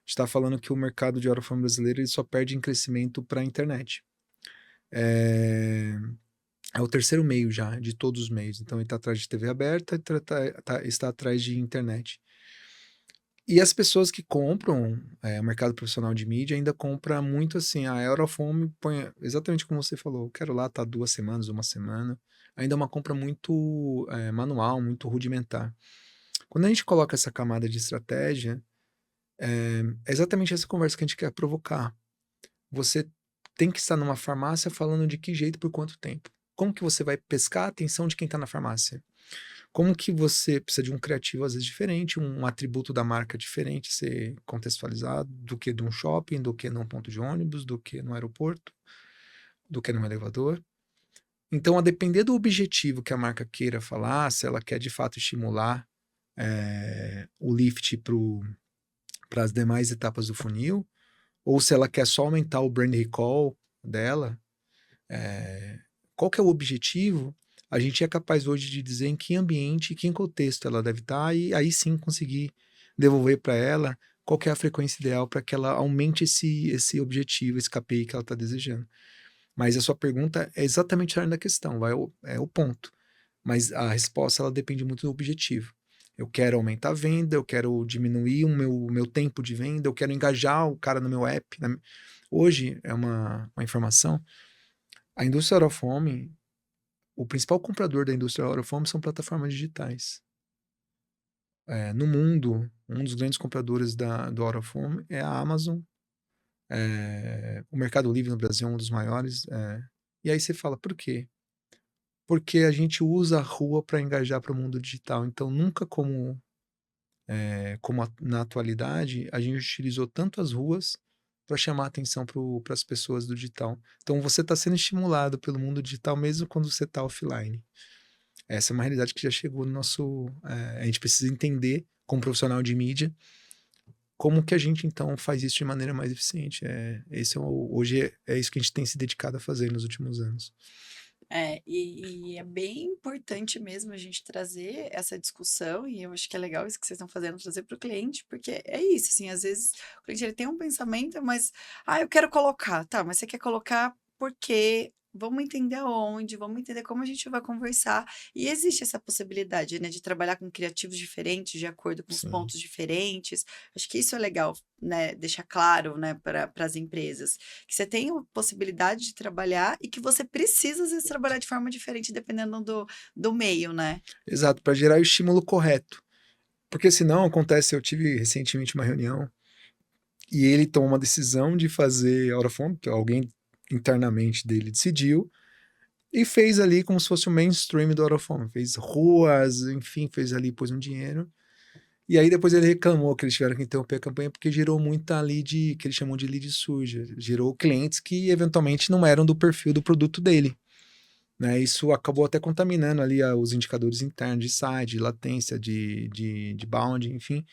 está falando que o mercado de out of home brasileiro ele só perde em crescimento para a internet. É, é o terceiro meio já, de todos os meios. Então ele está atrás de TV aberta e está atrás de internet. E as pessoas que compram, o mercado profissional de mídia ainda compra muito assim, a out of home põe exatamente como você falou, eu quero lá, tá 2 semanas, uma semana. Ainda é uma compra muito manual, muito rudimentar. Quando a gente coloca essa camada de estratégia, é exatamente essa conversa que a gente quer provocar. Você tem que estar numa farmácia falando de que jeito, por quanto tempo. Como que você vai pescar a atenção de quem está na farmácia? Como que você precisa de um criativo, às vezes, diferente, um atributo da marca diferente, ser contextualizado do que de um shopping, do que num ponto de ônibus, do que no aeroporto, do que num elevador. Então, a depender do objetivo que a marca queira falar, se ela quer de fato estimular o lift para as demais etapas do funil, ou se ela quer só aumentar o brand recall dela, qual que é o objetivo, a gente é capaz hoje de dizer em que ambiente, em que contexto ela deve estar e aí sim conseguir devolver para ela qual que é a frequência ideal para que ela aumente esse objetivo, esse KPI que ela está desejando. Mas a sua pergunta é exatamente a área da questão, é o ponto. Mas a resposta ela depende muito do objetivo. Eu quero aumentar a venda, eu quero diminuir o meu tempo de venda, eu quero engajar o cara no meu app. Hoje, é uma informação, a indústria out of home, o principal comprador da indústria out of home são plataformas digitais. No mundo, um dos grandes compradores do out of home é a Amazon, o Mercado Livre no Brasil é um dos maiores. E aí você fala, por quê? Porque a gente usa a rua para engajar para o mundo digital. Então, nunca como na atualidade, a gente utilizou tanto as ruas para chamar a atenção para as pessoas do digital. Então, você está sendo estimulado pelo mundo digital mesmo quando você está offline. Essa é uma realidade que já chegou no nosso. A gente precisa entender, como profissional de mídia, como que a gente então faz isso de maneira mais eficiente. Hoje é isso que a gente tem se dedicado a fazer nos últimos anos. E é bem importante mesmo a gente trazer essa discussão, e eu acho que é legal isso que vocês estão fazendo, trazer para o cliente, porque é isso, assim, às vezes o cliente ele tem um pensamento, mas, eu quero colocar, tá, mas você quer colocar por quê? Vamos entender aonde, vamos entender como a gente vai conversar. E existe essa possibilidade, né, de trabalhar com criativos diferentes, de acordo com os Sim. pontos diferentes. Acho que isso é legal, né, deixar claro, né, para as empresas que você tem a possibilidade de trabalhar e que você precisa, às vezes, trabalhar de forma diferente dependendo do meio, né. Exato, para gerar o estímulo correto. Porque senão acontece, eu tive recentemente uma reunião e ele tomou uma decisão de fazer out of home, que alguém internamente dele decidiu, e fez ali como se fosse o mainstream do out of home. Fez ruas, enfim, fez ali, pôs um dinheiro. E aí depois ele reclamou que eles tiveram que interromper a campanha porque gerou muita lead, que ele chamou de lead suja. Gerou clientes que eventualmente não eram do perfil do produto dele. Né? Isso acabou até contaminando ali os indicadores internos de site, de latência, de bound, enfim.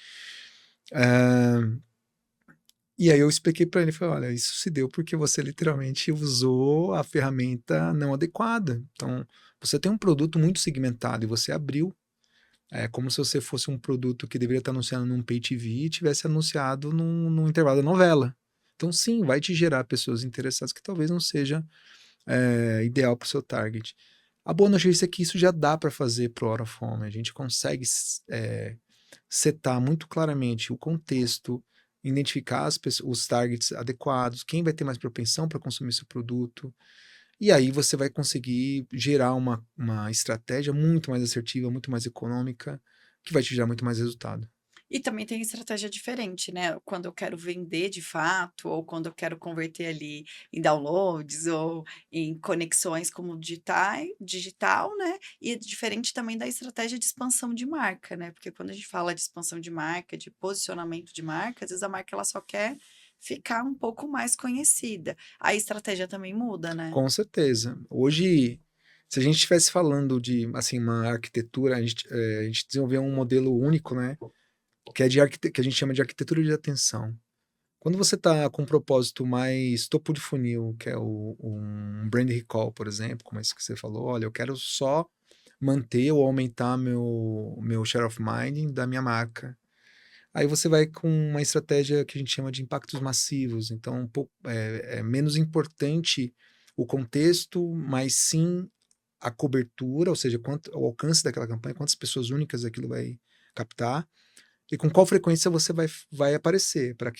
E aí eu expliquei para ele, falei, olha, isso se deu porque você literalmente usou a ferramenta não adequada. Então, você tem um produto muito segmentado e você abriu. É como se você fosse um produto que deveria estar anunciando num Pay TV e tivesse anunciado num intervalo da novela. Então, sim, vai te gerar pessoas interessadas que talvez não seja ideal para o seu target. A boa notícia é que isso já dá para fazer para o out of home. A gente consegue setar muito claramente o contexto, identificar os targets adequados, quem vai ter mais propensão para consumir seu produto. E aí você vai conseguir gerar uma estratégia muito mais assertiva, muito mais econômica, que vai te gerar muito mais resultado. E também tem estratégia diferente, né, quando eu quero vender de fato, ou quando eu quero converter ali em downloads ou em conexões como digital, né, e é diferente também da estratégia de expansão de marca, né, porque quando a gente fala de expansão de marca, de posicionamento de marca, às vezes a marca ela só quer ficar um pouco mais conhecida. A estratégia também muda, né. Com certeza. Hoje, se a gente estivesse falando de assim, uma arquitetura, a gente desenvolveu um modelo único, né? Que é que a gente chama de arquitetura de atenção. Quando você está com um propósito mais topo de funil, que é um brand recall, por exemplo, como esse que você falou, olha, eu quero só manter ou aumentar meu share of mind da minha marca. Aí você vai com uma estratégia que a gente chama de impactos massivos. Então, é menos importante o contexto, mas sim a cobertura, ou seja, o alcance daquela campanha, quantas pessoas únicas aquilo vai captar, e com qual frequência você vai aparecer, para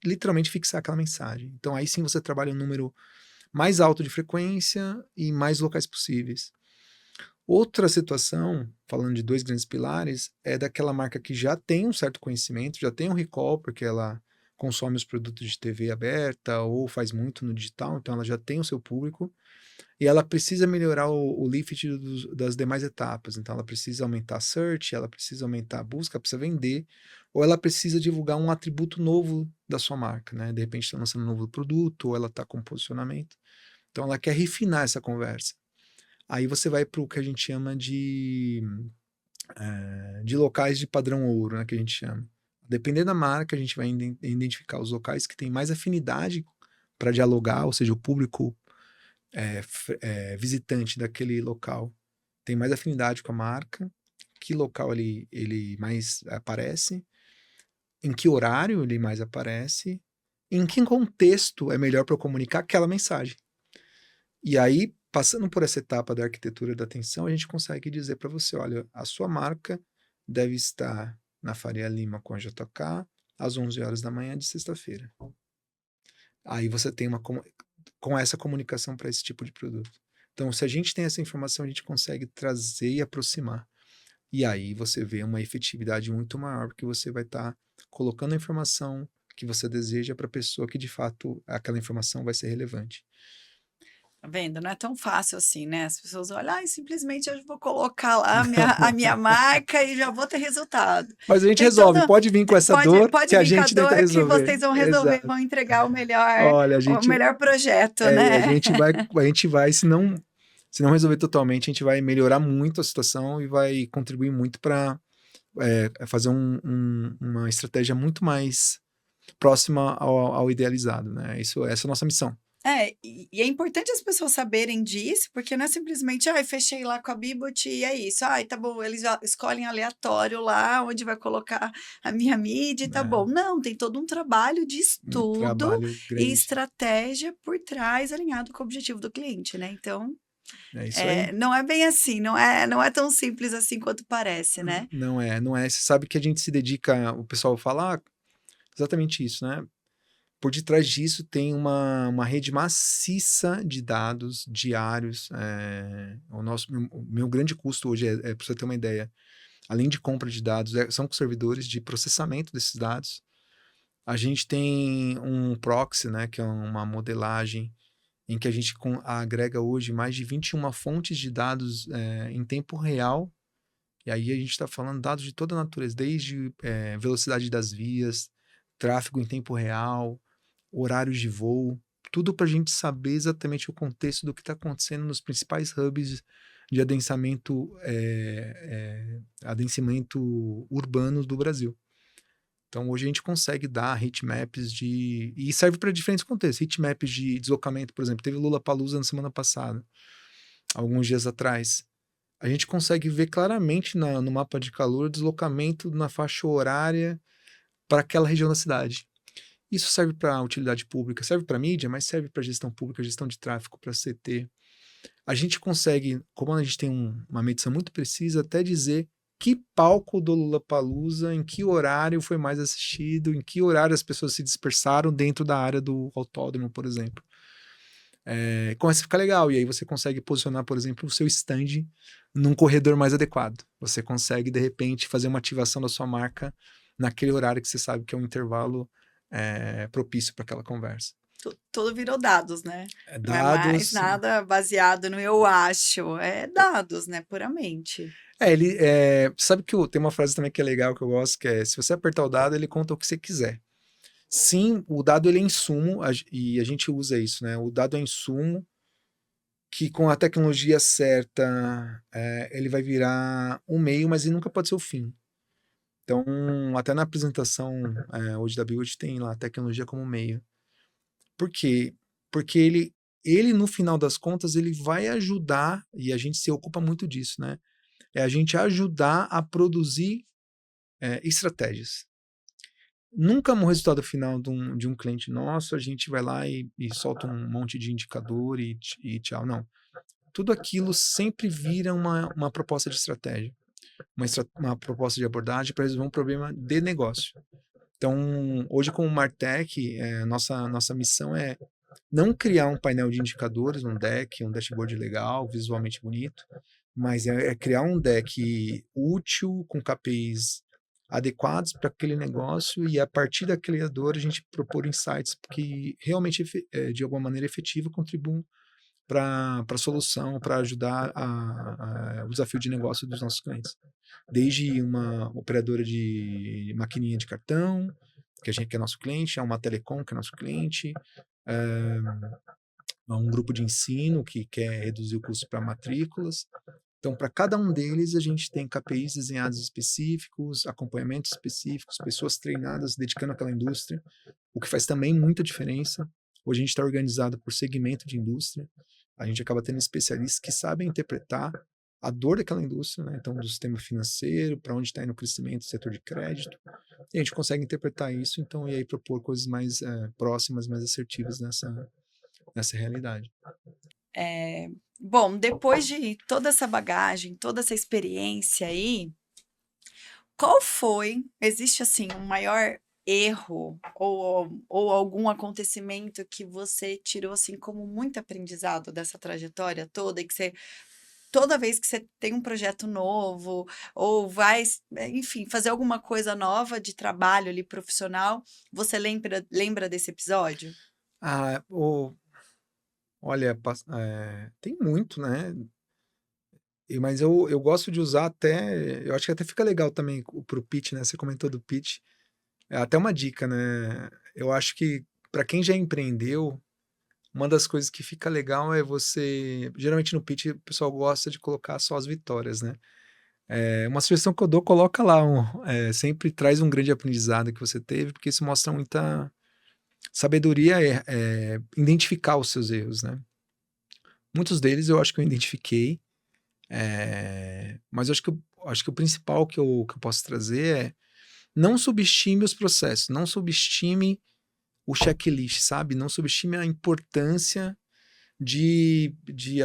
literalmente fixar aquela mensagem. Então, aí sim você trabalha um número mais alto de frequência e mais locais possíveis. Outra situação, falando de dois grandes pilares, é daquela marca que já tem um certo conhecimento, já tem um recall, porque ela consome os produtos de TV aberta ou faz muito no digital, então ela já tem o seu público, e ela precisa melhorar o lift das demais etapas. Então ela precisa aumentar a search, ela precisa aumentar a busca, precisa vender, ou ela precisa divulgar um atributo novo da sua marca, né? De repente está lançando um novo produto, ou ela está com posicionamento. Então ela quer refinar essa conversa. Aí você vai para o que a gente chama de locais de padrão ouro, né, que a gente chama. Dependendo da marca, a gente vai identificar os locais que têm mais afinidade para dialogar, ou seja, o público visitante daquele local tem mais afinidade com a marca, que local ele mais aparece, em que horário ele mais aparece, em que contexto é melhor para eu comunicar aquela mensagem. E aí, passando por essa etapa da arquitetura da atenção, a gente consegue dizer para você, olha, a sua marca deve estar na Faria Lima com a JK às 11 horas da manhã de sexta-feira. Aí você tem com essa comunicação para esse tipo de produto. Então, se a gente tem essa informação, a gente consegue trazer e aproximar. E aí você vê uma efetividade muito maior, porque você vai estar colocando a informação que você deseja para a pessoa que, de fato, aquela informação vai ser relevante. Tá vendo? Não é tão fácil assim, né? As pessoas olham, ai, simplesmente eu vou colocar lá a minha marca e já vou ter resultado. Mas a gente Tem resolve, toda. pode vir com essa dor que Pode a vir com a gente tenta dor que resolver. vocês vão resolver, Exato. vão entregar Olha, o melhor projeto, né? a gente vai, se não resolver totalmente, a gente vai melhorar muito a situação e vai contribuir muito para fazer uma estratégia muito mais próxima ao idealizado, né? Essa é a nossa missão. E é importante as pessoas saberem disso, porque não é simplesmente, ai, fechei lá com a Bibot e é isso. Ai, tá bom, eles já escolhem aleatório lá onde vai colocar a minha mídia e tá bom. Não, tem todo um trabalho de Um estudo trabalho e grande. estratégia por trás, alinhado com o objetivo do cliente, né? Então, É isso aí. não é bem assim, não é tão simples assim quanto parece, né? Não é. Você sabe que a gente se dedica, o pessoal fala exatamente isso, né? Por detrás disso tem uma rede maciça de dados diários. O meu grande custo hoje para você ter uma ideia, além de compra de dados, são com servidores de processamento desses dados. A gente tem um proxy, né, que é uma modelagem em que a gente agrega hoje mais de 21 fontes de dados em tempo real. E aí a gente está falando dados de toda a natureza, desde velocidade das vias, tráfego em tempo real, horários de voo, tudo para a gente saber exatamente o contexto do que está acontecendo nos principais hubs de adensamento urbano do Brasil. Então, hoje a gente consegue dar heatmaps e serve para diferentes contextos. Heatmaps de deslocamento, por exemplo, teve Lollapalooza na semana passada, alguns dias atrás. A gente consegue ver claramente no mapa de calor o deslocamento na faixa horária para aquela região da cidade. Isso serve para utilidade pública, serve para mídia, mas serve para gestão pública, gestão de tráfego, para CT. A gente consegue, como a gente tem uma medição muito precisa, até dizer que palco do Lollapalooza, em que horário foi mais assistido, em que horário as pessoas se dispersaram dentro da área do autódromo, por exemplo. Começa a ficar legal, e aí você consegue posicionar, por exemplo, o seu stand num corredor mais adequado. Você consegue, de repente, fazer uma ativação da sua marca naquele horário que você sabe que é um intervalo propício para aquela conversa. Tudo virou dados, né? Dados. Não é mais nada baseado no eu acho, é dados, né? Puramente. Sabe que tem uma frase também que é legal, que eu gosto, que é, se você apertar o dado, ele conta o que você quiser. Sim, o dado ele é insumo, e a gente usa isso, né? O dado é insumo, que com a tecnologia certa, ele vai virar um meio, mas ele nunca pode ser o fim. Então, até na apresentação hoje da Build tem lá a tecnologia como meio. Por quê? Porque ele, no final das contas, ele vai ajudar, e a gente se ocupa muito disso, né? É a gente ajudar a produzir estratégias. nunca no resultado final de um cliente nosso, a gente vai lá e solta um monte de indicador e tchau, não. Tudo aquilo sempre vira uma proposta de estratégia, uma proposta de abordagem para resolver um problema de negócio. Então, hoje como Martech, nossa missão é não criar um painel de indicadores, um deck, um dashboard legal, visualmente bonito, mas é criar um deck útil, com KPIs adequados para aquele negócio e a partir daquele dor a gente propor insights que realmente, de alguma maneira efetiva, contribuam para a solução, para ajudar o desafio de negócio dos nossos clientes. Desde uma operadora de maquininha de cartão, que é nosso cliente, a uma telecom, que é nosso cliente, a um grupo de ensino que quer reduzir o custo para matrículas. Então, para cada um deles, a gente tem KPIs desenhados específicos, acompanhamentos específicos, pessoas treinadas dedicando àquela indústria, o que faz também muita diferença. Hoje a gente está organizado por segmento de indústria, a gente acaba tendo especialistas que sabem interpretar a dor daquela indústria, né? Então, do sistema financeiro, para onde está indo o crescimento do setor de crédito, e a gente consegue interpretar isso, então, e aí propor coisas mais próximas, mais assertivas nessa realidade. Bom, depois de toda essa bagagem, toda essa experiência aí, existe assim um maior erro ou algum acontecimento que você tirou assim como muito aprendizado dessa trajetória toda e que você toda vez que você tem um projeto novo ou vai, enfim, fazer alguma coisa nova de trabalho ali profissional, você lembra desse episódio? Ah, olha, tem muito, né? Mas eu gosto de usar eu acho que até fica legal também pro pitch, né? Você comentou do pitch. É até uma dica, né? Eu acho que para quem já empreendeu, uma das coisas que fica legal é você. Geralmente no pitch o pessoal gosta de colocar só as vitórias, né? Uma sugestão que eu dou, coloca lá, sempre traz um grande aprendizado que você teve, porque isso mostra muita sabedoria, identificar os seus erros, né? Muitos deles eu acho que eu identifiquei, mas eu acho que o principal que eu posso trazer é não subestime os processos, não subestime o checklist, sabe? Não subestime a importância de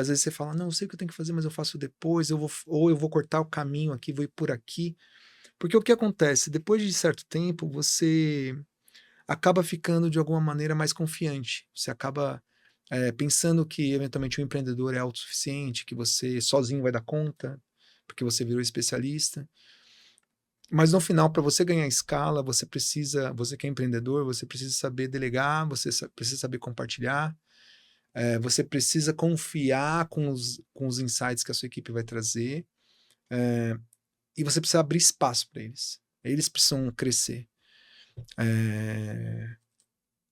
às vezes você fala, não, eu sei o que eu tenho que fazer, mas eu faço depois, ou eu vou cortar o caminho aqui, vou ir por aqui. Porque o que acontece? Depois de certo tempo, você acaba ficando de alguma maneira mais confiante. Você acaba pensando que eventualmente o empreendedor é autossuficiente, que você sozinho vai dar conta, porque você virou especialista. Mas no final, para você ganhar escala, você que é empreendedor, você precisa saber delegar, você precisa saber compartilhar, você precisa confiar com os insights que a sua equipe vai trazer, e você precisa abrir espaço para eles. Eles precisam crescer.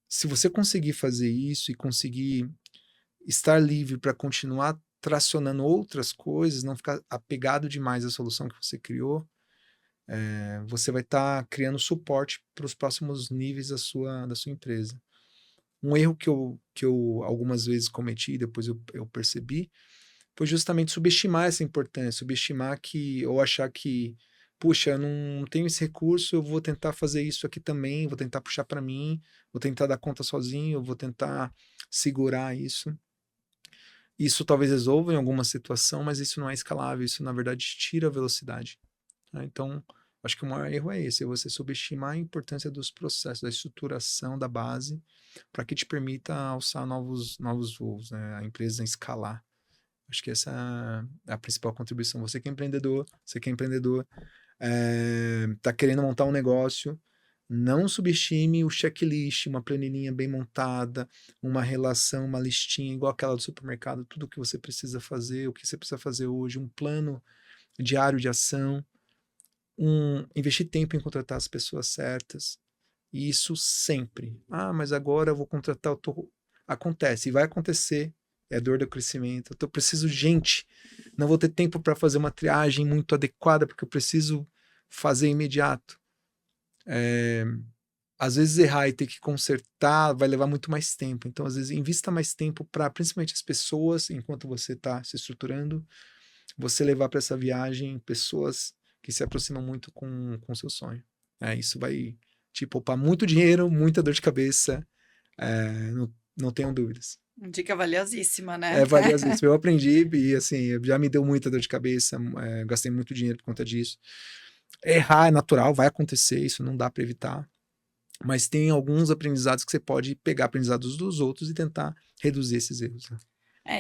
Se você conseguir fazer isso e conseguir estar livre para continuar tracionando outras coisas, não ficar apegado demais à solução que você criou, você vai estar criando suporte para os próximos níveis da sua empresa. Um erro que eu algumas vezes cometi, depois eu percebi, foi justamente subestimar essa importância, ou achar que, puxa, eu não tenho esse recurso, eu vou tentar fazer isso aqui também, vou tentar puxar para mim, vou tentar dar conta sozinho, eu vou tentar segurar isso. Isso talvez resolva em alguma situação, mas isso não é escalável, isso na verdade tira a velocidade, né? Então, acho que o maior erro é esse, é você subestimar a importância dos processos, da estruturação da base, para que te permita alçar novos voos, né? A empresa escalar. Acho que essa é a principal contribuição. Você que é empreendedor, está querendo montar um negócio, não subestime o checklist, uma planilhinha bem montada, uma relação, uma listinha igual aquela do supermercado, tudo o que você precisa fazer, o que você precisa fazer hoje, um plano diário de ação, investir tempo em contratar as pessoas certas, e isso sempre. Ah, mas agora eu vou contratar, acontece, e vai acontecer, é dor do crescimento, eu preciso gente, não vou ter tempo para fazer uma triagem muito adequada, porque eu preciso fazer imediato. Às vezes errar e ter que consertar vai levar muito mais tempo. Então, às vezes, invista mais tempo para, principalmente as pessoas, enquanto você está se estruturando, você levar para essa viagem pessoas que se aproximam muito com o seu sonho. Isso vai te poupar muito dinheiro, muita dor de cabeça, não tenham dúvidas. Dica valiosíssima, né? É valiosíssimo. Eu aprendi e, assim, já me deu muita dor de cabeça, gastei muito dinheiro por conta disso. Errar é natural, vai acontecer, isso não dá para evitar. Mas tem alguns aprendizados que você pode pegar aprendizados dos outros e tentar reduzir esses erros, né?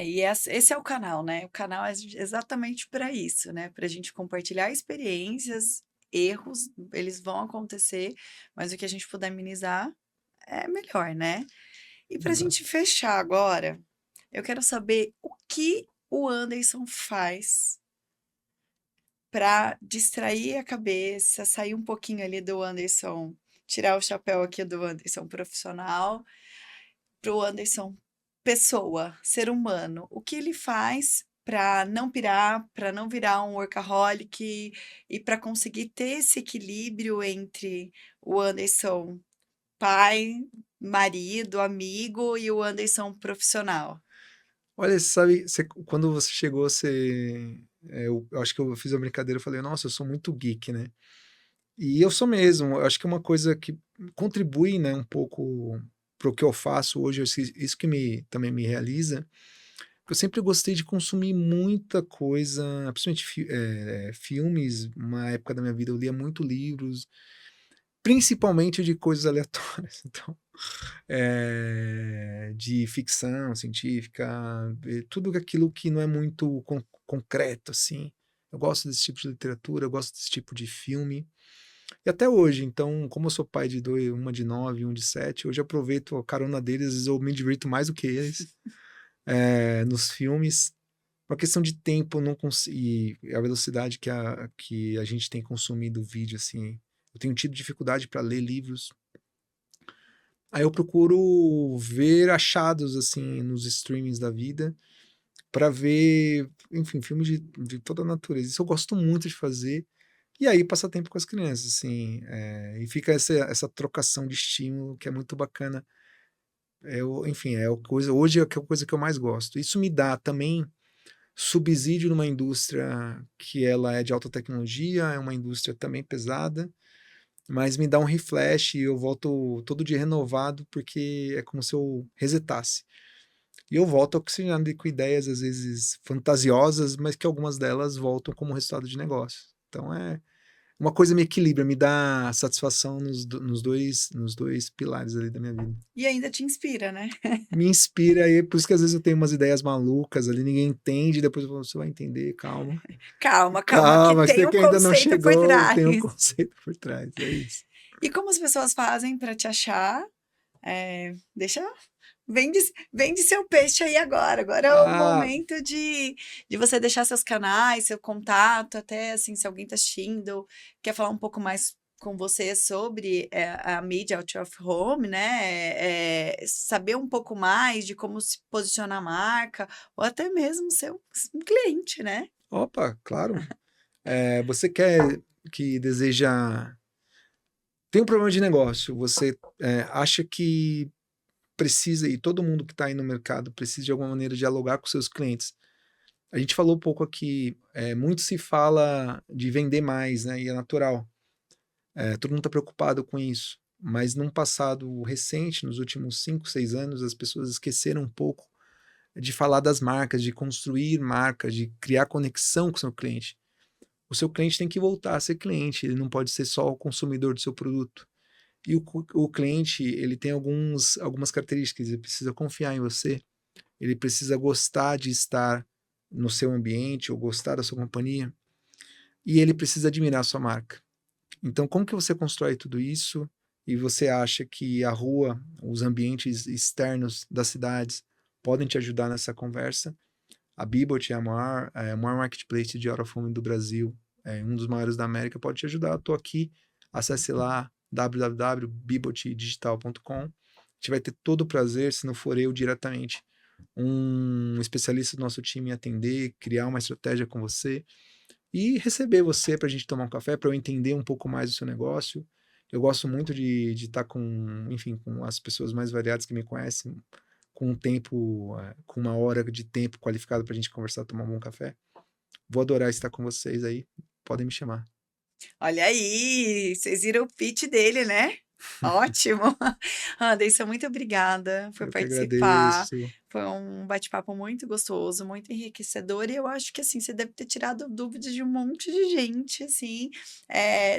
E esse é o canal, né? O canal é exatamente para isso, né? Para a gente compartilhar experiências, erros, eles vão acontecer, mas o que a gente puder minimizar é melhor, né? E para a Exato. gente fechar agora, eu quero saber o que o Anderson faz para distrair a cabeça, sair um pouquinho ali do Anderson, tirar o chapéu aqui do Anderson profissional, para o Anderson pessoa, ser humano. O que ele faz para não pirar, para não virar um workaholic e para conseguir ter esse equilíbrio entre o Anderson pai, marido, amigo e o Anderson profissional? Olha, sabe, quando você chegou, eu acho que eu fiz uma brincadeira, eu falei, nossa, eu sou muito geek, né? E eu sou mesmo, eu acho que é uma coisa que contribui, né, um pouco para o que eu faço hoje, isso que também me realiza. Eu sempre gostei de consumir muita coisa, principalmente filmes. Uma época da minha vida eu lia muito livros, principalmente de coisas aleatórias. Então, de ficção científica, tudo aquilo que não é muito concreto, assim. Eu gosto desse tipo de literatura, eu gosto desse tipo de filme. E até hoje, então, como eu sou pai de dois, uma de 9 e um de 7, hoje eu aproveito a carona deles, às vezes eu me divirto mais do que eles nos filmes. Uma questão de tempo, não consigo, e a velocidade que a gente tem consumido vídeo, assim. Eu tenho tido dificuldade para ler livros. Aí eu procuro ver achados, assim, nos streamings da vida, para ver, enfim, filmes de toda a natureza. Isso eu gosto muito de fazer. E aí passar tempo com as crianças, assim, e fica essa trocação de estímulo que é muito bacana. Enfim, hoje é a coisa que eu mais gosto. Isso me dá também subsídio numa indústria que ela é de alta tecnologia, é uma indústria também pesada, mas me dá um refresh e eu volto todo dia renovado, porque é como se eu resetasse. E eu volto oxigenado com ideias, às vezes fantasiosas, mas que algumas delas voltam como resultado de negócio. Então uma coisa me equilibra, me dá satisfação nos dois pilares ali da minha vida. E ainda te inspira, né? Me inspira aí, por isso que às vezes eu tenho umas ideias malucas ali, ninguém entende, depois eu falo, você vai entender, calma. Calma, calma, que Calma, tem você um que ainda não conceito por chegou, trás. tem um conceito por trás, é isso. E como as pessoas fazem para te achar? Deixa. Vende seu peixe aí agora. Agora é o Ah, momento de você deixar seus canais, seu contato, até assim, se alguém está assistindo, quer falar um pouco mais com você sobre a mídia out of home, né? Saber um pouco mais de como se posicionar a marca, ou até mesmo ser um cliente, né? opa, claro. Você deseja, tem um problema de negócio, você acha que precisa, e todo mundo que está aí no mercado precisa de alguma maneira dialogar com seus clientes. A gente falou um pouco aqui, muito se fala de vender mais, né? E é natural. Todo mundo está preocupado com isso. Mas num passado recente, nos últimos 5, 6 anos, as pessoas esqueceram um pouco de falar das marcas, de construir marcas, de criar conexão com o seu cliente. O seu cliente tem que voltar a ser cliente, ele não pode ser só o consumidor do seu produto. E o cliente, ele tem algumas características, ele precisa confiar em você, ele precisa gostar de estar no seu ambiente ou gostar da sua companhia, e ele precisa admirar a sua marca. Então, como que você constrói tudo isso e você acha que a rua, os ambientes externos das cidades podem te ajudar nessa conversa? A Bibot é a maior marketplace de out of home do Brasil, um dos maiores da América, pode te ajudar. Eu estou aqui, acesse lá www.bibotdigital.com. A gente vai ter todo o prazer, se não for eu diretamente, um especialista do nosso time em atender, criar uma estratégia com você e receber você para a gente tomar um café, para eu entender um pouco mais do seu negócio. Eu gosto muito de estar enfim, com as pessoas mais variadas que me conhecem, com um tempo, com uma hora de tempo qualificado para a gente conversar, tomar um bom café. Vou adorar estar com vocês aí. Podem me chamar. Olha aí, vocês viram o pitch dele, né? Ótimo. Anderson, muito obrigada por Eu que participar. agradeço. Foi um bate-papo muito gostoso, muito enriquecedor, e eu acho que, assim, você deve ter tirado dúvidas de um monte de gente, assim,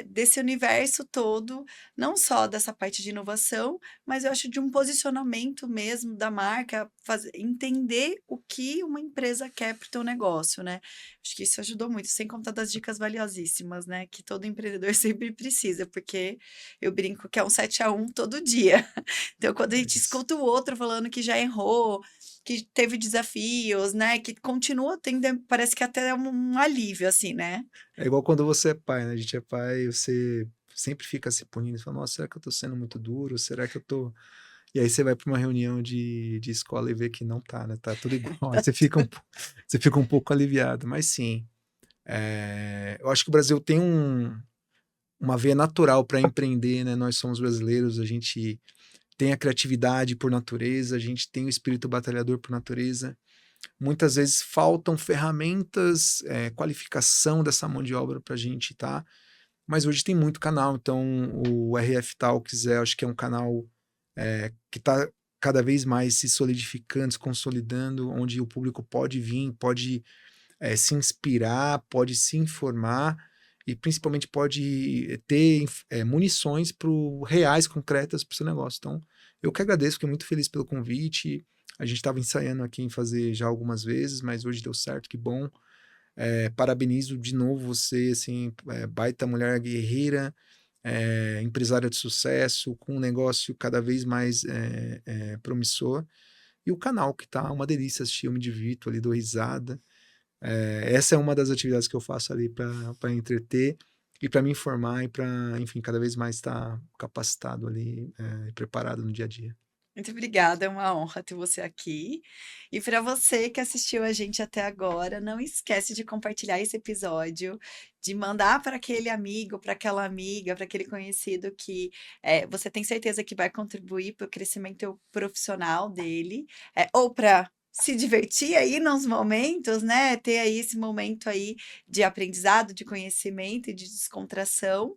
desse universo todo, não só dessa parte de inovação, mas eu acho de um posicionamento mesmo da marca, entender o que uma empresa quer para o teu negócio, né? Acho que isso ajudou muito, sem contar das dicas valiosíssimas, né? Que todo empreendedor sempre precisa, porque eu brinco que é um 7-1 todo dia. Então, quando a É gente isso. escuta o outro falando que já errou, que teve desafios, né, que continua tendo, parece que até é um alívio, assim, né? É igual quando você é pai, né? A gente é pai, você sempre fica se punindo, você fala, nossa, será que eu tô sendo muito duro? Será que eu tô. E aí você vai para uma reunião de escola e vê que não tá, né? Tá tudo igual. Aí Tá tudo. você fica um pouco aliviado. Mas sim, eu acho que o Brasil tem uma veia natural para empreender, né? Nós somos brasileiros, a gente tem a criatividade por natureza, a gente tem o espírito batalhador por natureza. Muitas vezes faltam ferramentas, qualificação dessa mão de obra para a gente, tá? Mas hoje tem muito canal, então o RF Talks acho que é um canal que está cada vez mais se solidificando, se consolidando, onde o público pode vir, pode se inspirar, pode se informar e principalmente pode ter munições reais, concretas para o seu negócio. Então, eu que agradeço, fiquei muito feliz pelo convite. A gente estava ensaiando aqui em fazer já algumas vezes, mas hoje deu certo, que bom. Parabenizo de novo você, assim, baita mulher guerreira, empresária de sucesso, com um negócio cada vez mais promissor. E o canal, que tá uma delícia assistir, eu me divirto ali, dou risada. Essa é uma das atividades que eu faço ali para entreter e para me informar e para, enfim, cada vez mais estar capacitado ali e preparado no dia a dia. Muito obrigada, é uma honra ter você aqui. E para você que assistiu a gente até agora, não esquece de compartilhar esse episódio, de mandar para aquele amigo, para aquela amiga, para aquele conhecido que você tem certeza que vai contribuir para o crescimento profissional dele, ou para se divertir aí nos momentos, né? Ter aí esse momento aí de aprendizado, de conhecimento e de descontração.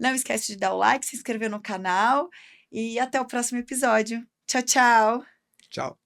Não esquece de dar o like, se inscrever no canal e até o próximo episódio. Tchau, tchau! Tchau.